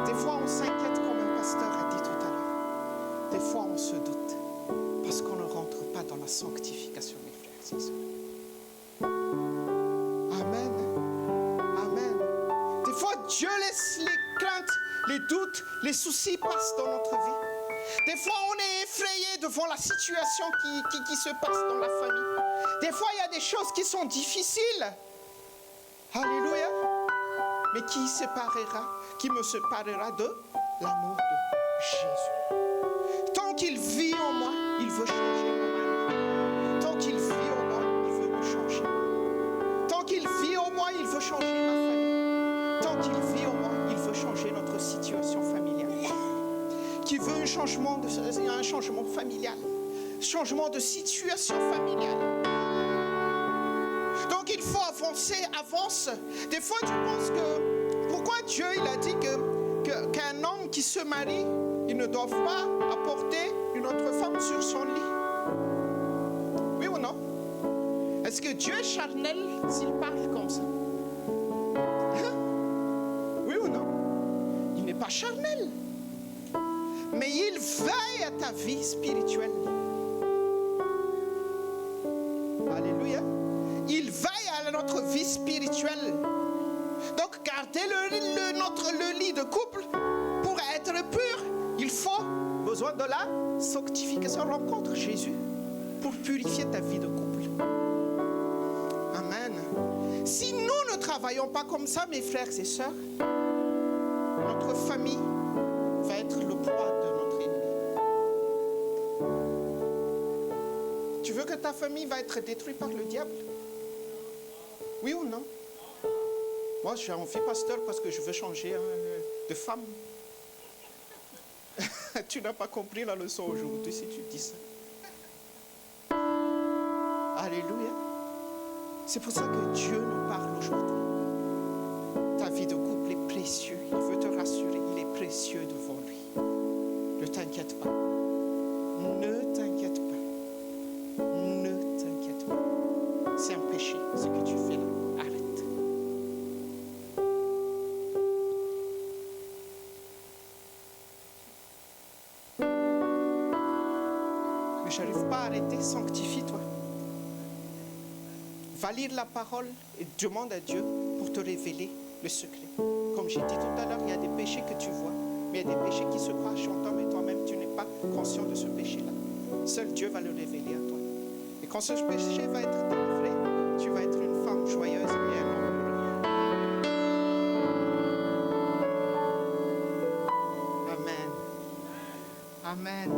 Des fois, on s'inquiète comme un pasteur a dit tout à l'heure. Des fois, on se doute parce qu'on ne rentre pas dans la sanctification, mes frères et sœurs. Amen. Amen. Des fois, Dieu laisse les craintes, les doutes, les soucis passent dans notre vie. Des fois, on est effrayé devant la situation qui se passe dans la famille. Des fois, il y a des choses qui sont difficiles. Alléluia. Mais qui me séparera de l'amour de Jésus? Tant qu'il vit en moi, il veut changer mon mari. veut changer ma famille. Tant qu'il vit au monde, il veut changer notre situation familiale. Qui veut un changement familial. Changement de situation familiale. Donc il faut avancer, avance. Des fois tu penses que pourquoi Dieu il a dit qu'un homme qui se marie, il ne doit pas apporter une autre femme sur son lit. Oui ou non? Est-ce que Dieu est charnel s'il parle comme ça? Oui ou non? Il n'est pas charnel. Mais il veille à ta vie spirituelle. Alléluia. Il veille à notre vie spirituelle. Donc, garder le lit de couple pour être pur, il faut besoin de la sanctification. Rencontre Jésus pour purifier ta vie de couple. Amen. Si nous ne travaillons pas comme ça, mes frères et sœurs, notre famille va être le poids de notre ennemi. Tu veux que ta famille va être détruite par le diable? Oui ou non? Moi, je suis un fils pasteur parce que je veux changer de femme. Tu n'as pas compris la leçon aujourd'hui si tu dis ça. Alléluia. C'est pour ça que Dieu nous parle aujourd'hui. Ta vie de couple est précieuse. Il veut te rassurer. Il est précieux devant lui. Ne t'inquiète pas. Ne t'inquiète pas. Ne t'inquiète pas. C'est un péché ce que tu fais là. Arrête. Mais je n'arrive pas à arrêter. Sanctifie-toi. Va lire la parole et demande à Dieu pour te révéler le secret. Comme j'ai dit tout à l'heure, il y a des péchés que tu vois, mais il y a des péchés qui se cachent en toi, mais toi-même, tu n'es pas conscient de ce péché-là. Seul Dieu va le révéler à toi. Et quand ce péché va être délivré, tu vas être une femme joyeuse et un homme heureux. Amen. Amen.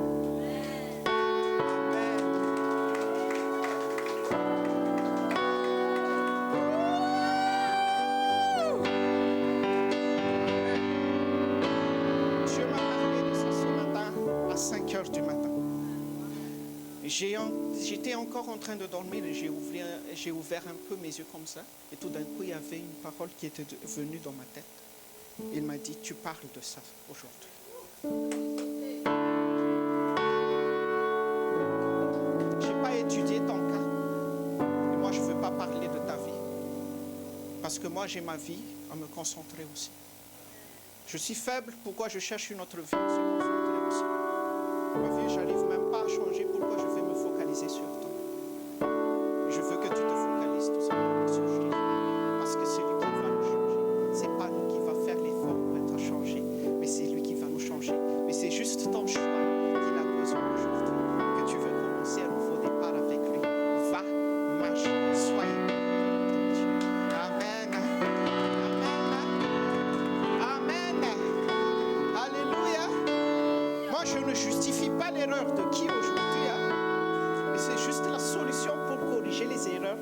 J'étais encore en train de dormir et j'ai ouvert un peu mes yeux comme ça. Et tout d'un coup, il y avait une parole qui était venue dans ma tête. Il m'a dit, tu parles de ça aujourd'hui. Je n'ai pas étudié ton cas. Et moi, je ne veux pas parler de ta vie. Parce que moi, j'ai ma vie à me concentrer aussi. Je suis faible, pourquoi je cherche une autre vie à se concentrer aussi. Ma vie, je n'arrive même pas à changer, pourquoi je vais me focaliser sur toi. Je veux que tu te focalises tout simplement sur Jésus. Parce que c'est lui qui va nous changer. Ce n'est pas nous qui va faire l'effort pour être changé, mais c'est lui qui va nous changer. Mais c'est juste ton choix qu'il a besoin aujourd'hui. Que tu veux commencer un nouveau départ avec lui. Va, marche, soyez Dieu. Amen. Amen. Amen. Alléluia. Moi, je ne justifie pas l'erreur de qui aujourd'hui, mais c'est juste la solution pour corriger les erreurs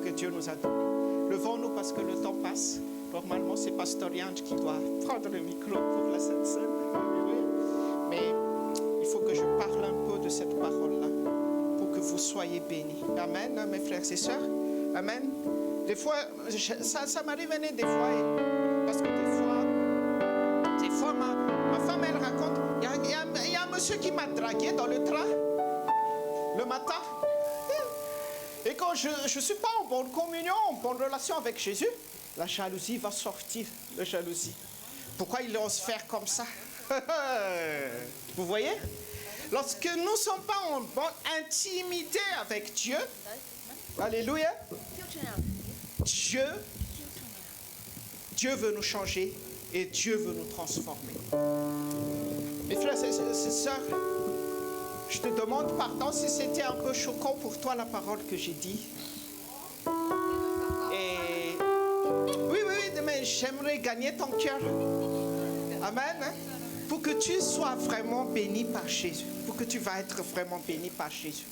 que Dieu nous a données. Levons-nous parce que le temps passe. Normalement, c'est Pasteur Yanj qui doit prendre le micro pour la Sainte Seine. Mais il faut que je parle un peu de cette parole-là pour que vous soyez bénis. Amen, mes frères et sœurs. Amen. Des fois, ça m'arrive des fois, parce que des fois ma femme, elle raconte, il y a un monsieur qui m'a dragué dans le train le matin. Et quand je ne suis pas en bonne communion, en bonne relation avec Jésus, la jalousie va sortir, la jalousie. Pourquoi il ose faire comme ça? Vous voyez? Lorsque nous ne sommes pas en bonne intimité avec Dieu, alléluia, Dieu veut nous changer et Dieu veut nous transformer. Mes frères et sœurs, je te demande pardon si c'était un peu choquant pour toi la parole que j'ai dit. Et oui, mais j'aimerais gagner ton cœur. Amen. Pour que tu sois vraiment béni par Jésus. Pour que tu vas être vraiment béni par Jésus.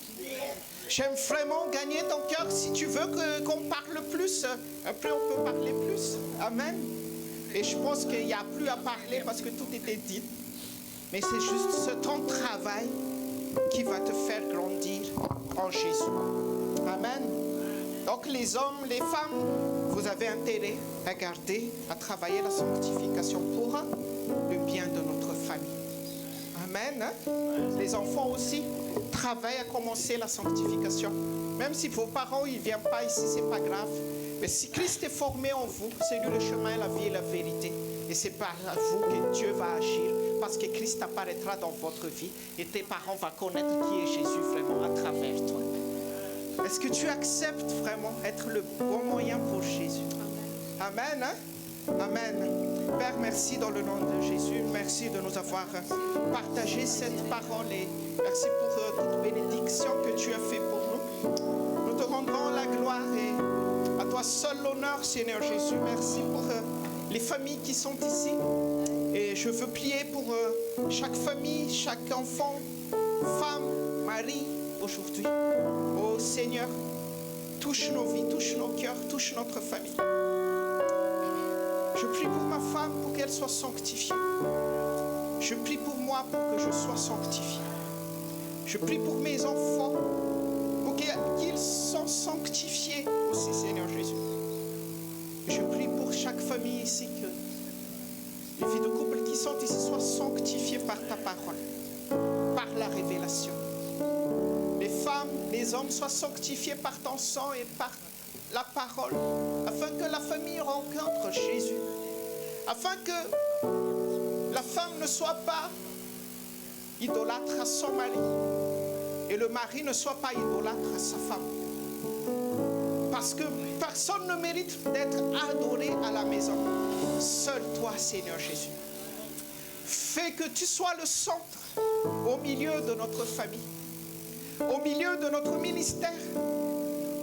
J'aime vraiment gagner ton cœur. Si tu veux qu'on parle plus, un peu on peut parler plus. Amen. Et je pense qu'il n'y a plus à parler parce que tout était dit. Mais c'est juste ce temps de travail qui va te faire grandir en Jésus. Amen. Donc les hommes, les femmes, vous avez intérêt à garder, à travailler la sanctification pour le bien de notre famille. Amen. Les enfants aussi travaillent à commencer la sanctification. Même si vos parents ne viennent pas ici, ce n'est pas grave. Mais si Christ est formé en vous, c'est lui le chemin, la vie et la vérité. Et c'est par vous que Dieu va agir. Parce que Christ apparaîtra dans votre vie. Et tes parents vont connaître qui est Jésus vraiment à travers toi. Est-ce que tu acceptes vraiment être le bon moyen pour Jésus? Amen. Amen. Père, merci dans le nom de Jésus. Merci de nous avoir partagé cette parole. Et merci pour toute bénédiction que tu as fait pour nous. Nous te rendrons la gloire et à toi seul l'honneur, Seigneur Jésus. Merci pour les familles qui sont ici. Et je veux prier pour chaque famille, chaque enfant, femme, mari aujourd'hui. Oh Seigneur, touche nos vies, touche nos cœurs, touche notre famille. Je prie pour ma femme pour qu'elle soit sanctifiée. Je prie pour moi pour que je sois sanctifié. Je prie pour mes enfants pour qu'ils soient sanctifiés aussi, Seigneur Jésus. Je prie pour chaque famille ici que les vies de couple qui sont ici soient sanctifiées par ta parole, par la révélation. Les femmes, les hommes soient sanctifiés par ton sang et par la parole, afin que la famille rencontre Jésus, afin que la femme ne soit pas idolâtre à son mari et le mari ne soit pas idolâtre à sa femme. Parce que personne ne mérite d'être adoré à la maison. Seul toi, Seigneur Jésus. Fais que tu sois le centre au milieu de notre famille, au milieu de notre ministère,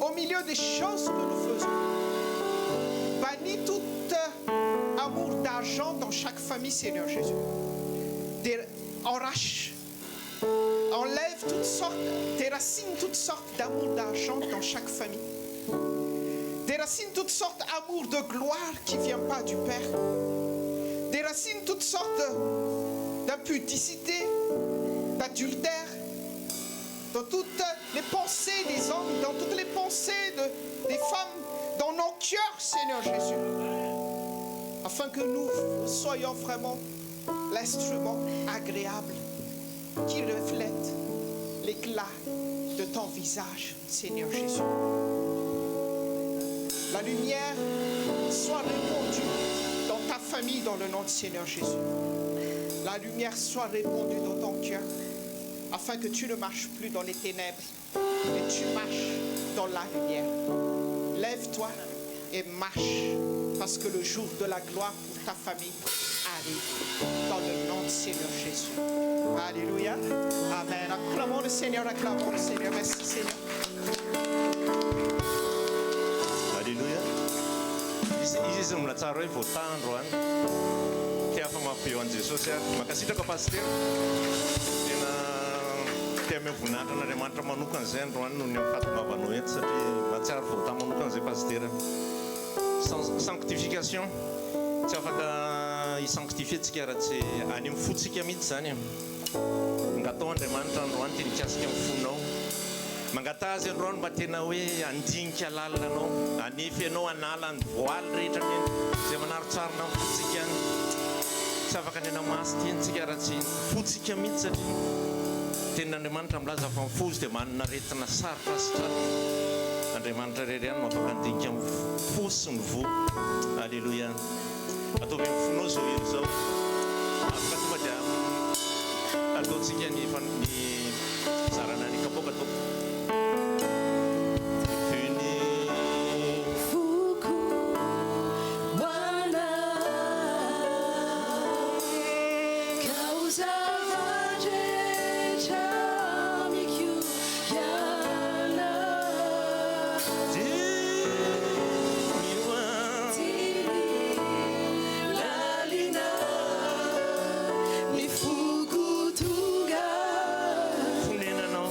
au milieu des choses que nous faisons. Bannis tout amour d'argent dans chaque famille, Seigneur Jésus. Enrache, enlève toutes sortes, déracine toutes sortes d'amour d'argent dans chaque famille. Déracine toutes sortes d'amour de gloire qui ne vient pas du Père. Déracine toutes sortes d'impudicité, d'adultère, dans toutes les pensées des hommes, dans toutes les pensées des femmes, dans nos cœurs, Seigneur Jésus. Afin que nous soyons vraiment l'instrument agréable qui reflète l'éclat de ton visage, Seigneur Jésus. La lumière soit répandue dans ta famille, dans le nom du Seigneur Jésus. La lumière soit répandue dans ton cœur, afin que tu ne marches plus dans les ténèbres, mais tu marches dans la lumière. Lève-toi et marche, parce que le jour de la gloire pour ta famille arrive, dans le nom du Seigneur Jésus. Alléluia. Amen. Acclamons le Seigneur, acclamons le Seigneur. Merci Seigneur. Alléluia. Izy mlatsara hoe voatandro any tia famafeo an Jesosy ary makasitraka pasteur tena tia mivonahitran'Andriamanitra manokana izay androany noho ny fahatongavanao eto satria mahatsiaro voatany manokana izay pasteur. Sanctification tsy afaka hisanctifie-tsika raha tsy any amin'ny fotsika mihitsy zany ngatao Andriamanitra androany tena ikasika amin'ny fonao mangata azy androany mba tena hoe andinika lalanao anefy ianao anala ny voaly rehetra izay manaro-tsarina amin'ny fotsika any tsy afaka nena masy tiantsika raha tsy fotsika mihitsy satria tenin'Andriamanitra milaza fa ny fo izy dia manana retina sarotra sy tratrika. Andriamanitra rery ihany no afaka andinika amin'ny fo sy ny vo. Alléluia. Ataovy amin'ny fonao zao io zao afaka tonga dia ataontsika ny zarana ny kapoaka atao Funena no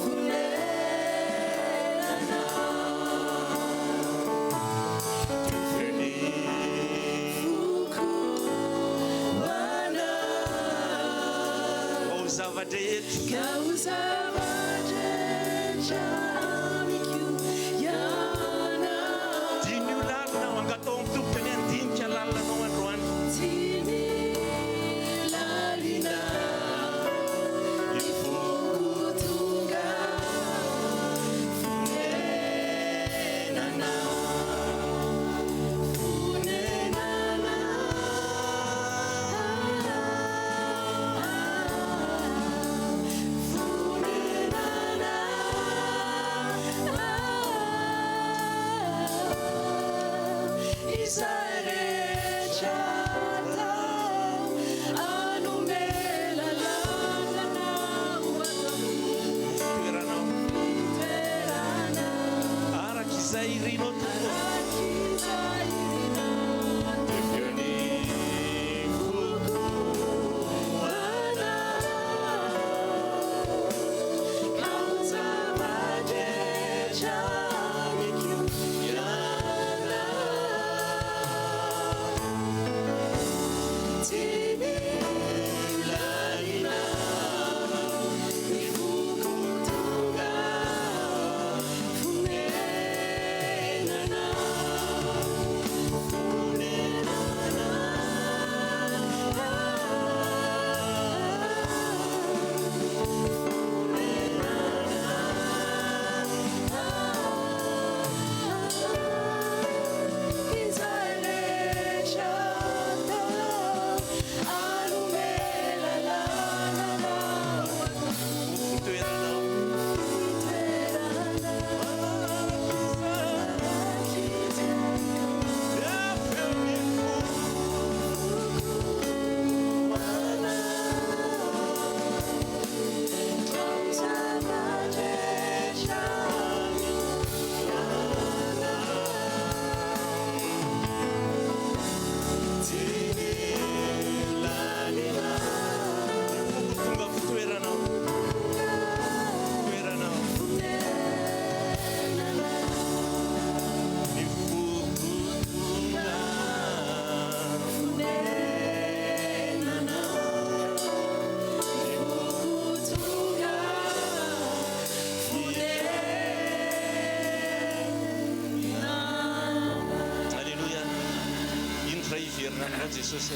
Jesosy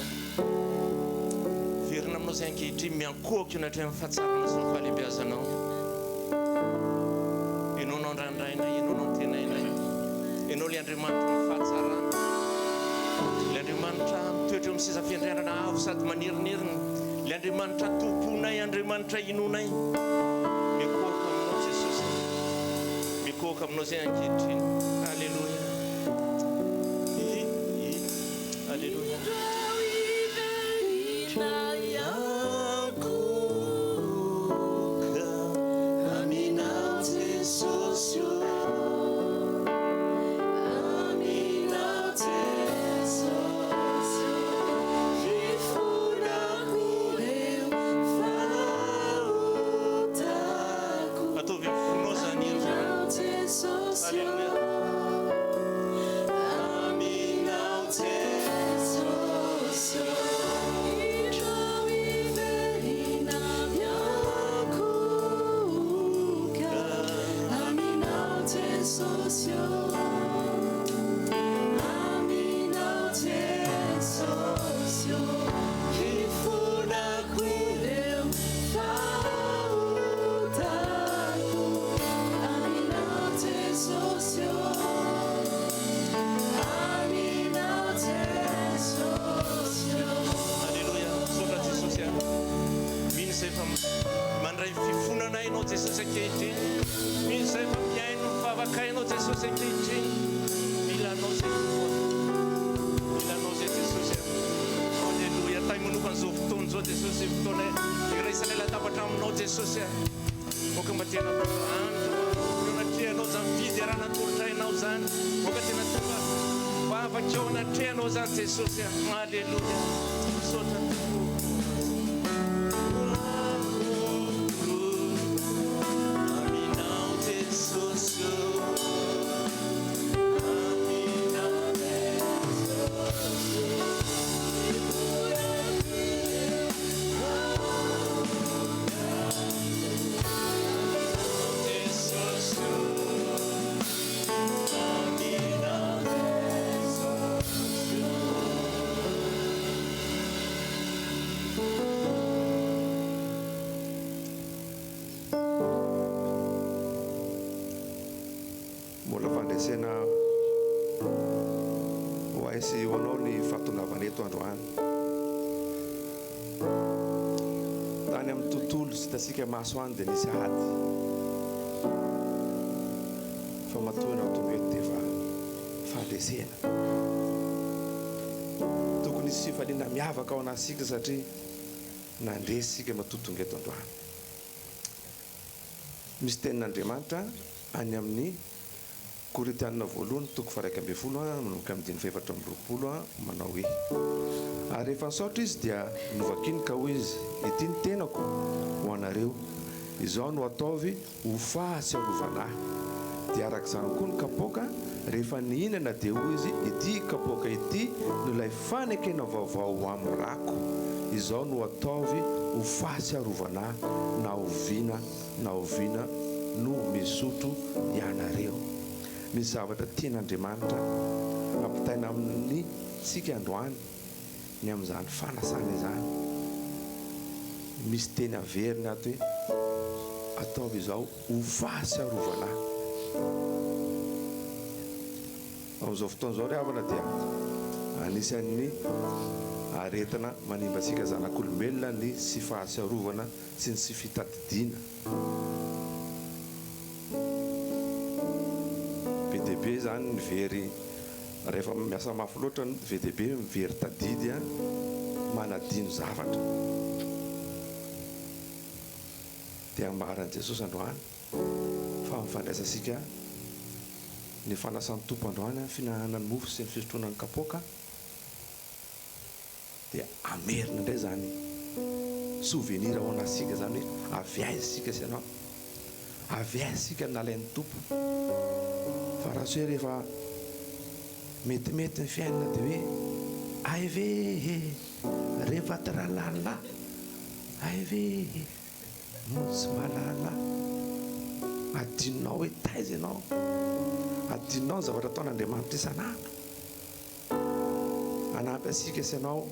verina aminao zay ankehitriny miankohako io natrea fahatsarana sy ny fahalebiazanao ianao nao andrandraina ianao nao tenaina ianao le Andriamanitra ny fahatsarana le Andriamanitra mitoetra eo amin'ny seza fiandrianana avo sady manirinirina le Andriamanitra tomponay Andriamanitra inonay miankohako aminao Jesosy miankohako aminao zay ankehitriny alleluia alleluia Jesus, hallelujah. fandresena ho aisy eo anao ny fahatongavana eto androany tany amin'ny tontolo sy hitasika maso any dia nisy ady fa matohinao tonga eto dia efa fandresena tokony isy fifaliana miavaka ao anasika satria nandresisika matotonga eto androany misy tenin'Andriamanitra any amin'ny Korintianina voalohany toko 1:12 manomboka amin'ny 4:20 manao hoe ary rehefa nisaotra izy dia novakiny ka hoy izy ity ny tenako ho anareo izao no ataovy ho fahatsiarovanahy dia arak'izany koa ny kapoaka rehefa nihinana dia hoy izy ity kapoaka ity no ilay fanekena vaovao amin'ny rako izao no ataovy ho fahatsiarovanahy na oviana no misotro ianareo misy zavatra tian'Andriamanitra ampitaina amin'ny sika androany ny amin'izany fanasana izany misy teny averiny ato hoe ataovy izao ho fahatsiarovanahy amin'izao fotoana izao ry havana dia anisan'ny aretina manimba asika zanak'olombelona ny sy fahatsiarovana sy ny sy fitadidiana be deaibe zany mivery rehefa miasa mafy loatra be deaibe mivery tadidy manadino zavatra dia ambaran'i Jesosy androany fa mifandraisa asika ny fanasan'ny tompo androany finahanany mofo sy ny fisotroanany kapoaka dia amerina indray zany souvenir ao anasika zany hoe avy aiza sika sy anao avy aiza sika nalain'ny tompo fa raha sy hoe rehefa metimety ny fiainana dia hoe ay ve rehefa tiralala ay ve tsy malala adinonao hoe taiza ianao adinonao ny zavatra ataon'Andriamanitra isan'andro anampy asika sy anao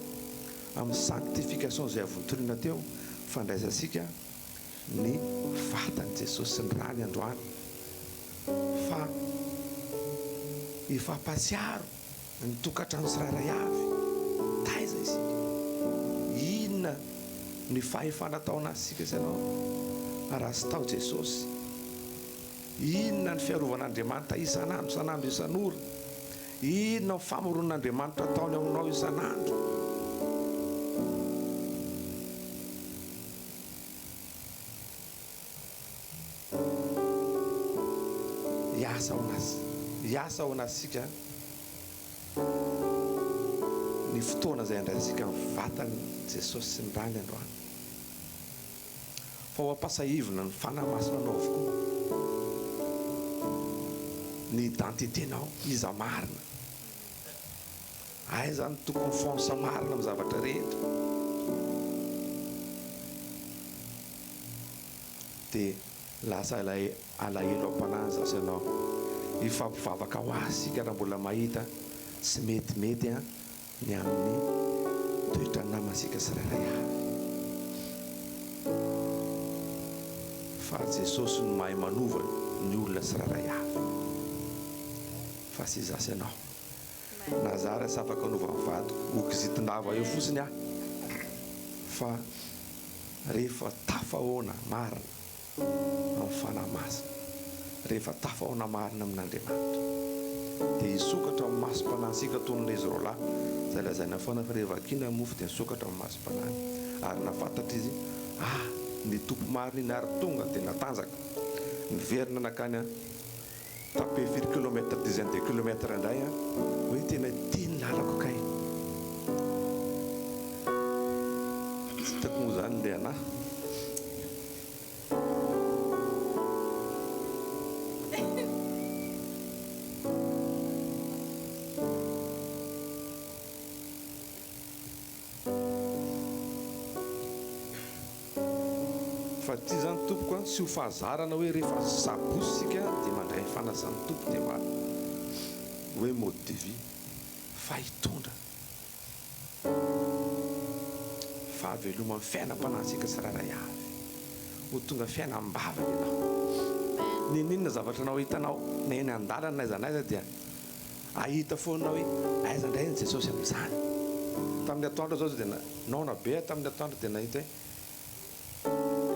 amin'ny sanctification izay avontoriana teo fandraisa asika ny vatany Jesosy sy ny rany androany fa ifampatsiaro ny tokantrano tsirairay avy taiza izy inona ny fahefanataona asika sy anao raha sy tao Jesosy inona ny fiarovan'Andriamanitra isan'andro isan'ora inona ny famoron'Andriamanitra ataony aminao isan'andro iasa ao anasika ny fotoana izay andraisika mivatany Jesosy sy ny rany androany fa ho ampasahivina ny fanamasinanao avokoa ny identiténao iza marina ay zany tokony fonsa marina amin'ny zavatra rehetra dia lasa alahelo am-panahy zasy ianao ifampivavaka ho asika raha mbola mahita sy metimety ny amin'ny toetra ny namasika tsirairay avy fa Jesosy no mahay manova ny olona tsirairay avy fa sy zasy ianao nazara sy afaka anova mivady okizitin-dava eo fotsiny fa rehefa tafahoana marina amin'ny fanahy masina rehefa tafahoana marina amin'Andriamanitra dia hisokatra amin'ny masom-panahisika toy izy roa lahy izay lazaina foana fa rehefa kina mofo dia nisokatra amin'ny masom-panahy ary nafantatra izy ny tompo marina iny ary tonga dia natanjaka niverina nakany tape firy kilometra dizaine de kilometra indray hoe tena tiany lalako kay tsy tako moa zany le anahy fa ty zany tompoko sy ho fahazarana hoe rehefa sabosika dia mandray fanasan'ny tompo dia mba hoe mode de vie fa hitondra fahaveloma amin'ny fiainam-panasika tsirairay avy ho tonga fiainam-bavaka ianao ninona zavatra anao hitanao na eny an-dalana na aiza n'aiza dia ahita foana hoe aiza indray ny Jesosy amin'izany. Tamin'ny atoandro zao dia naona be tamin'ny atoandro dia nahita hoe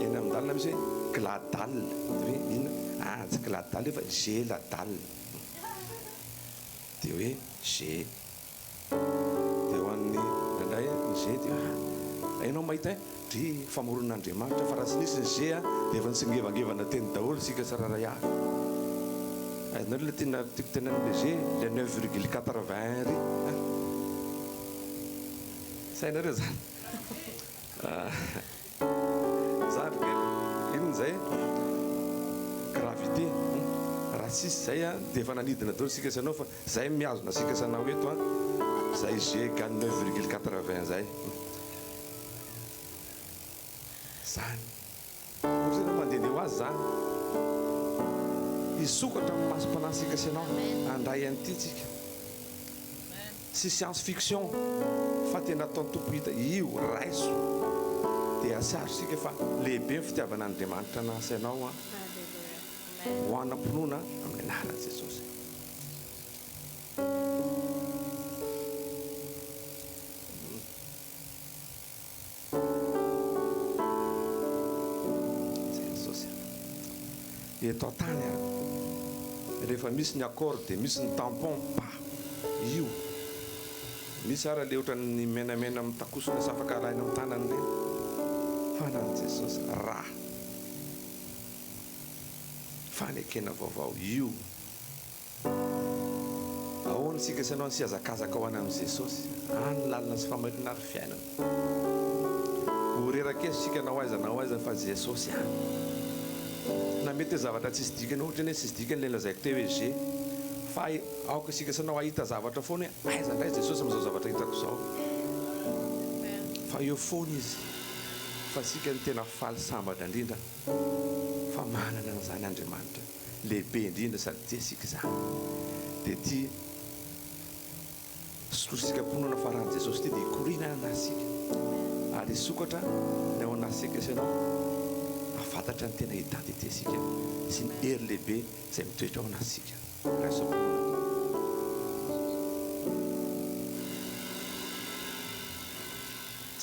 eny amin'ny-dalana misy hoe gladal hoe inona tsy gladal fa geladal dia hoe ge dia ho an'ny indray ge dia hainao mahita ry famoron'Andriamanitra fa raha tsy nisy ny ge dia efa nitsingevangevana teny daholo sika tsararay avy. Aiznareo ilay tena tiako tenen'le ge le 9,81 ry sainareo zany zany inon'izay gravité raha tsisy zay dia efa nanidina daholo sika sanao fa zay miazona sika sanao eto zay g gal 9,80 zay zany zay mandeha ho azy zany isokatra amin'ny masom-panansika sy anao andray an'ity tsika sy science fiction fa tena ataon'ny tompo hita io raiso dia asiaro sika fa lehibe ny fitiavana Andriamanitra anasy anao ho anam-pinoana amin'ny anaran'i Jesosy. Jesosy eto an-tany rehefa misy ny accord dia misy ny tampon io misy ara le ohatran'ny menamena mitakosona sy afaka alaina amin'ny tanany reny fa nan'i Jesosy raha fanekena vaovao io ahoana sika sanao sy azakazaka ho any amin'i Jesosy any lalina sy famarinana ary fiainana horeraka sika na ho aiza fa Jesosy any na mety zavatra tsisy dikany ohatra ny hoe tsisy dikany le lazaiko teo hoe ge fa aoka sika sanao ahita zavatra foana hoe aiza indray Jesosy amin'izao zavatra hitako zao fa eo foana izy fa sika ny tena faly sambatra indrindra fa manana an'izany Andriamanitra lehibe indrindra sady tia sika zany dia tia sotrosika mponona faran'i Jesosy ty dia ikorina anasika ary isokatra ny ao anasika sanao afantatra ny tena identité sika sy ny hery lehibe izay mitoetra ao anasika raisom-ponona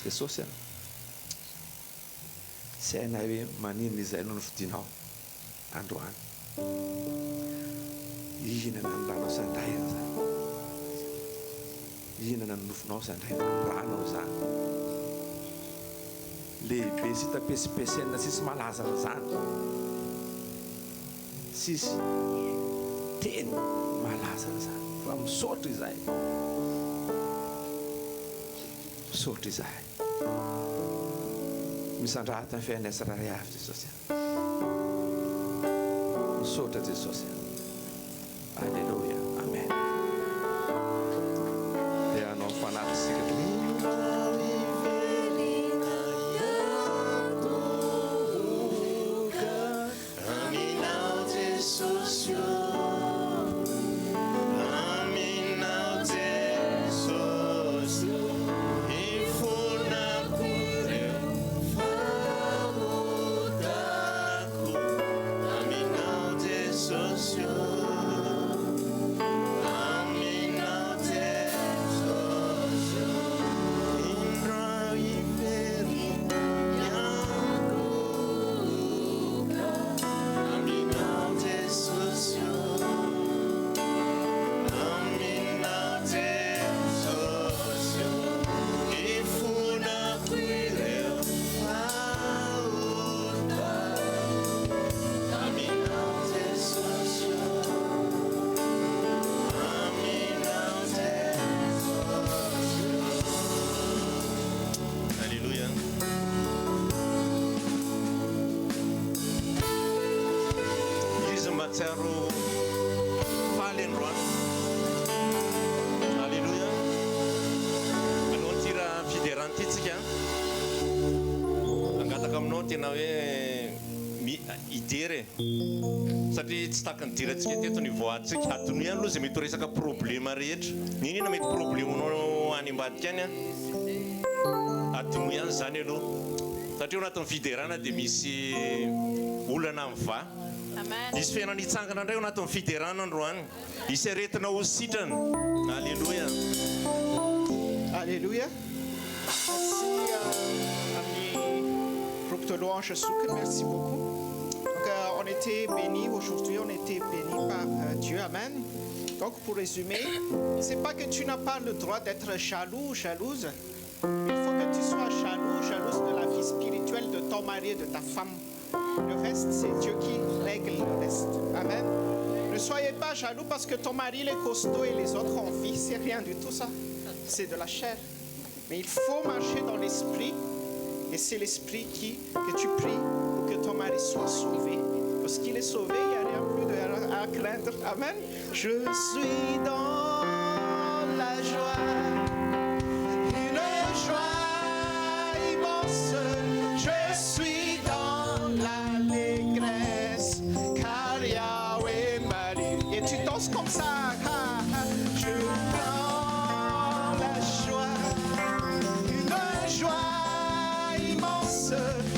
Jesosy sy hainay hoe maninona izay no novidinao androany ihinana ny ranao sandray zany ihinana ny nofinao sandray ranao zany lehibe sy tapesipesena sisy malaza zany sisy teny malaza zany fa misaotra izay misaotra izay misandrahatra ny fiainay tsiraray avy Jesosy misaotra Jesosy alleluia amen dia anao mifanatitra sika matsiaro faly androany alleluia anao ty raha fideranty tsika angataka aminao tena hoe idere satria tsy taka ny dirantsika teto ny voatsika adony ihany aloha zay mety resaka problema rehetra ninina mety problemanao any ambadika any adony ihany zany aloha satria ao anatin'ny fiderana dia misy olana miva Isy fiainana hitsangana indray ao anatin'ny fiderana androany. Isy aretina ho sitrana. Alléluia. Alléluia. Merci ami groupe de louange Souk, merci beaucoup. Donc on était bénis aujourd'hui, on était bénis par Dieu, amen. Donc pour résumer, c'est pas que tu n'as pas le droit d'être jaloux ou jalouse. Il faut que tu sois jaloux, jalouse de la vie spirituelle de ton mari et de ta femme. Le reste, c'est Dieu qui règle le reste. Amen. Ne soyez pas jaloux parce que ton mari est costaud et les autres ont vie. C'est rien du tout ça. C'est de la chair. Mais il faut marcher dans l'esprit. Et c'est l'esprit que tu pries pour que ton mari soit sauvé. Parce qu'il est sauvé, il n'y a rien plus à craindre. Amen. Je suis dans la joie. Une joie immense. Je suis dans l'allégresse. Car Yahweh m'a dit. Et tu danses comme ça. Je prends la joie. Une joie immense.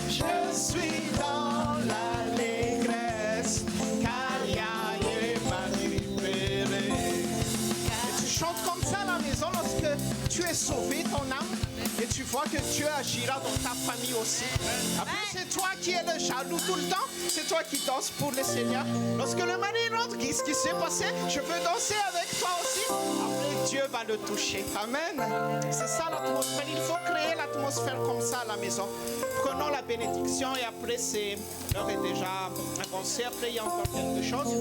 Je suis dans l'allégresse. Car Yahweh m'a libéré. Et tu chantes comme ça à la maison lorsque tu es sauvé, ton âme. Et tu vois que Dieu agira dans ta famille aussi. Après, c'est toi qui es le jaloux tout le temps. C'est toi qui danses pour le Seigneur. Lorsque le mari rentre, qu'est-ce qui s'est passé? Je veux danser avec toi aussi. Après, Dieu va le toucher. Amen. C'est ça l'atmosphère. Il faut créer l'atmosphère comme ça à la maison. Prenons la bénédiction et après, l'heure est déjà avancée. Après, il y a encore quelque chose.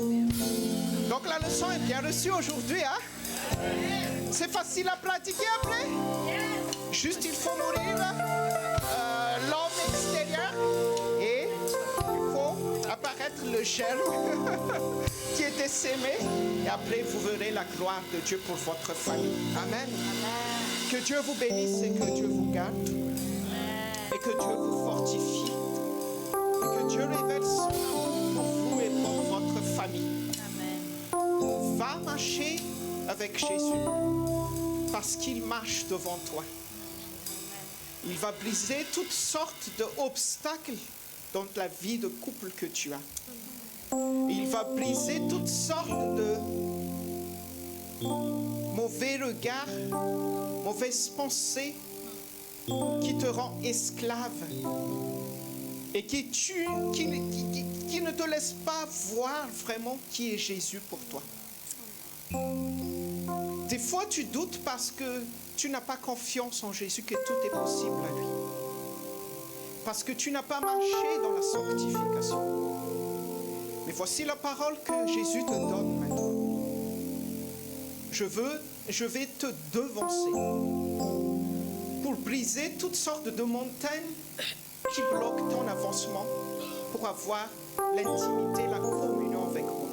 Donc, la leçon est bien reçue aujourd'hui. Hein? C'est facile à pratiquer après. Juste, il faut mourir l'homme extérieur et il faut apparaître le germe qui était sémé. Et après, vous verrez la gloire de Dieu pour votre famille. Amen. Que Dieu vous bénisse et que Dieu vous garde. Et que Dieu vous fortifie. Et que Dieu révèle son amour pour vous et pour votre famille. Amen. Va marcher avec Jésus parce qu'il marche devant toi. Il va briser toutes sortes d'obstacles dans la vie de couple que tu as. Il va briser toutes sortes de mauvais regards, mauvaises pensées qui te rendent esclave et qui ne te laissent pas voir vraiment qui est Jésus pour toi. Des fois, tu doutes parce que tu n'as pas confiance en Jésus que tout est possible à lui. Parce que tu n'as pas marché dans la sanctification. Mais voici la parole que Jésus te donne maintenant. Je vais te devancer pour briser toutes sortes de montagnes qui bloquent ton avancement pour avoir l'intimité, la communion avec moi.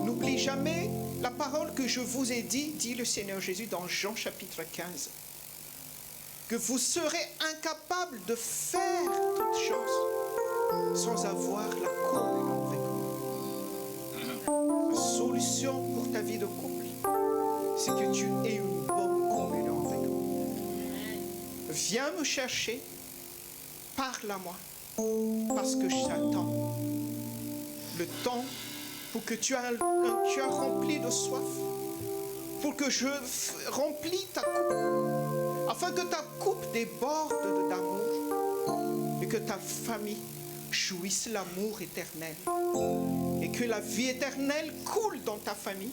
N'oublie jamais la parole que je vous ai dit le Seigneur Jésus dans Jean chapitre 15, que vous serez incapables de faire toutes choses sans avoir la communion avec moi. La solution pour ta vie de couple, c'est que tu aies une bonne communion avec moi. Viens me chercher, parle à moi, parce que j'attends le temps pour que tu aies un cœur rempli de soif, pour que je remplis ta coupe, afin que ta coupe déborde d'amour et que ta famille jouisse l'amour éternel et que la vie éternelle coule dans ta famille,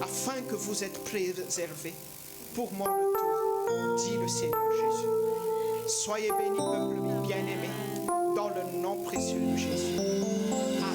afin que vous êtes préservés pour mon retour, dit le Seigneur Jésus. Soyez bénis, peuple bien-aimé, dans le nom précieux de Jésus. Amen.